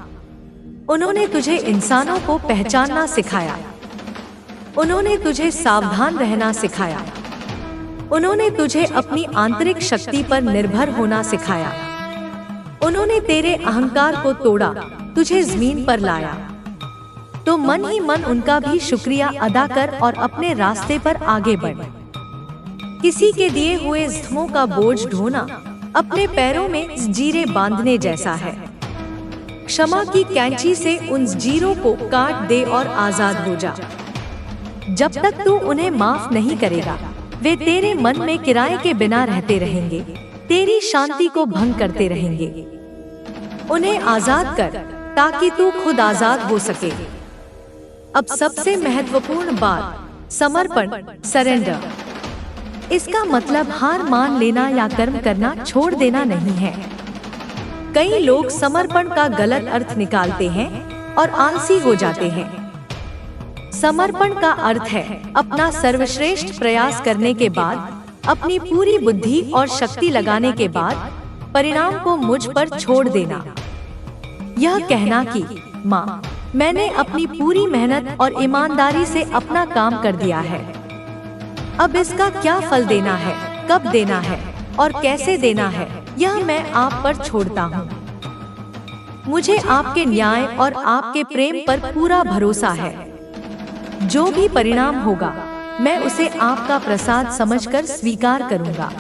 उन्होंने तुझे इंसानों को पहचानना सिखाया। उन्होंने तुझे सावधान रहना सिखाया। उन्होंने तुझे अपनी आंतरिक शक्ति पर निर्भर होना सिखाया। उन्होंने तेरे अहंकार को तोड़ा, तुझे जमीन पर लाया। तो मन ही मन उनका भी शुक्रिया अदा कर और अपने रास्ते पर आगे बढ़। किसी के दिए हुए जख्मों का बोझ ढोना अपने पैरों में जंजीरें बांधने जैसा है। क्षमा की कैंची से उन जंजीरों को काट दे और आजाद हो जा। जब तक तू उन्हें माफ नहीं करेगा, वे तेरे मन में किराए के बिना रहते रहेंगे, तेरी शांति को भंग करते रहेंगे। उन्हें आजाद कर ताकि तू खुद आजाद हो सके। अब सबसे महत्वपूर्ण बात, समर्पण, सरेंडर। इसका मतलब हार मान लेना या कर्म करना छोड़ देना नहीं है। कई लोग समर्पण का गलत अर्थ निकालते हैं और आलसी हो जाते हैं। समर्पण का अर्थ है अपना सर्वश्रेष्ठ प्रयास करने के बाद, अपनी पूरी बुद्धि और शक्ति लगाने के बाद परिणाम को मुझ पर छोड़ देना। यह कहना कि माँ, मैंने अपनी पूरी मेहनत और ईमानदारी से अपना काम कर दिया है, अब इसका क्या फल देना है, कब देना है और कैसे देना है, यह मैं आप पर छोड़ता हूँ। मुझे आपके न्याय और आपके प्रेम पर पूरा भरोसा है। जो भी परिणाम होगा मैं उसे आपका प्रसाद समझकर स्वीकार करूँगा।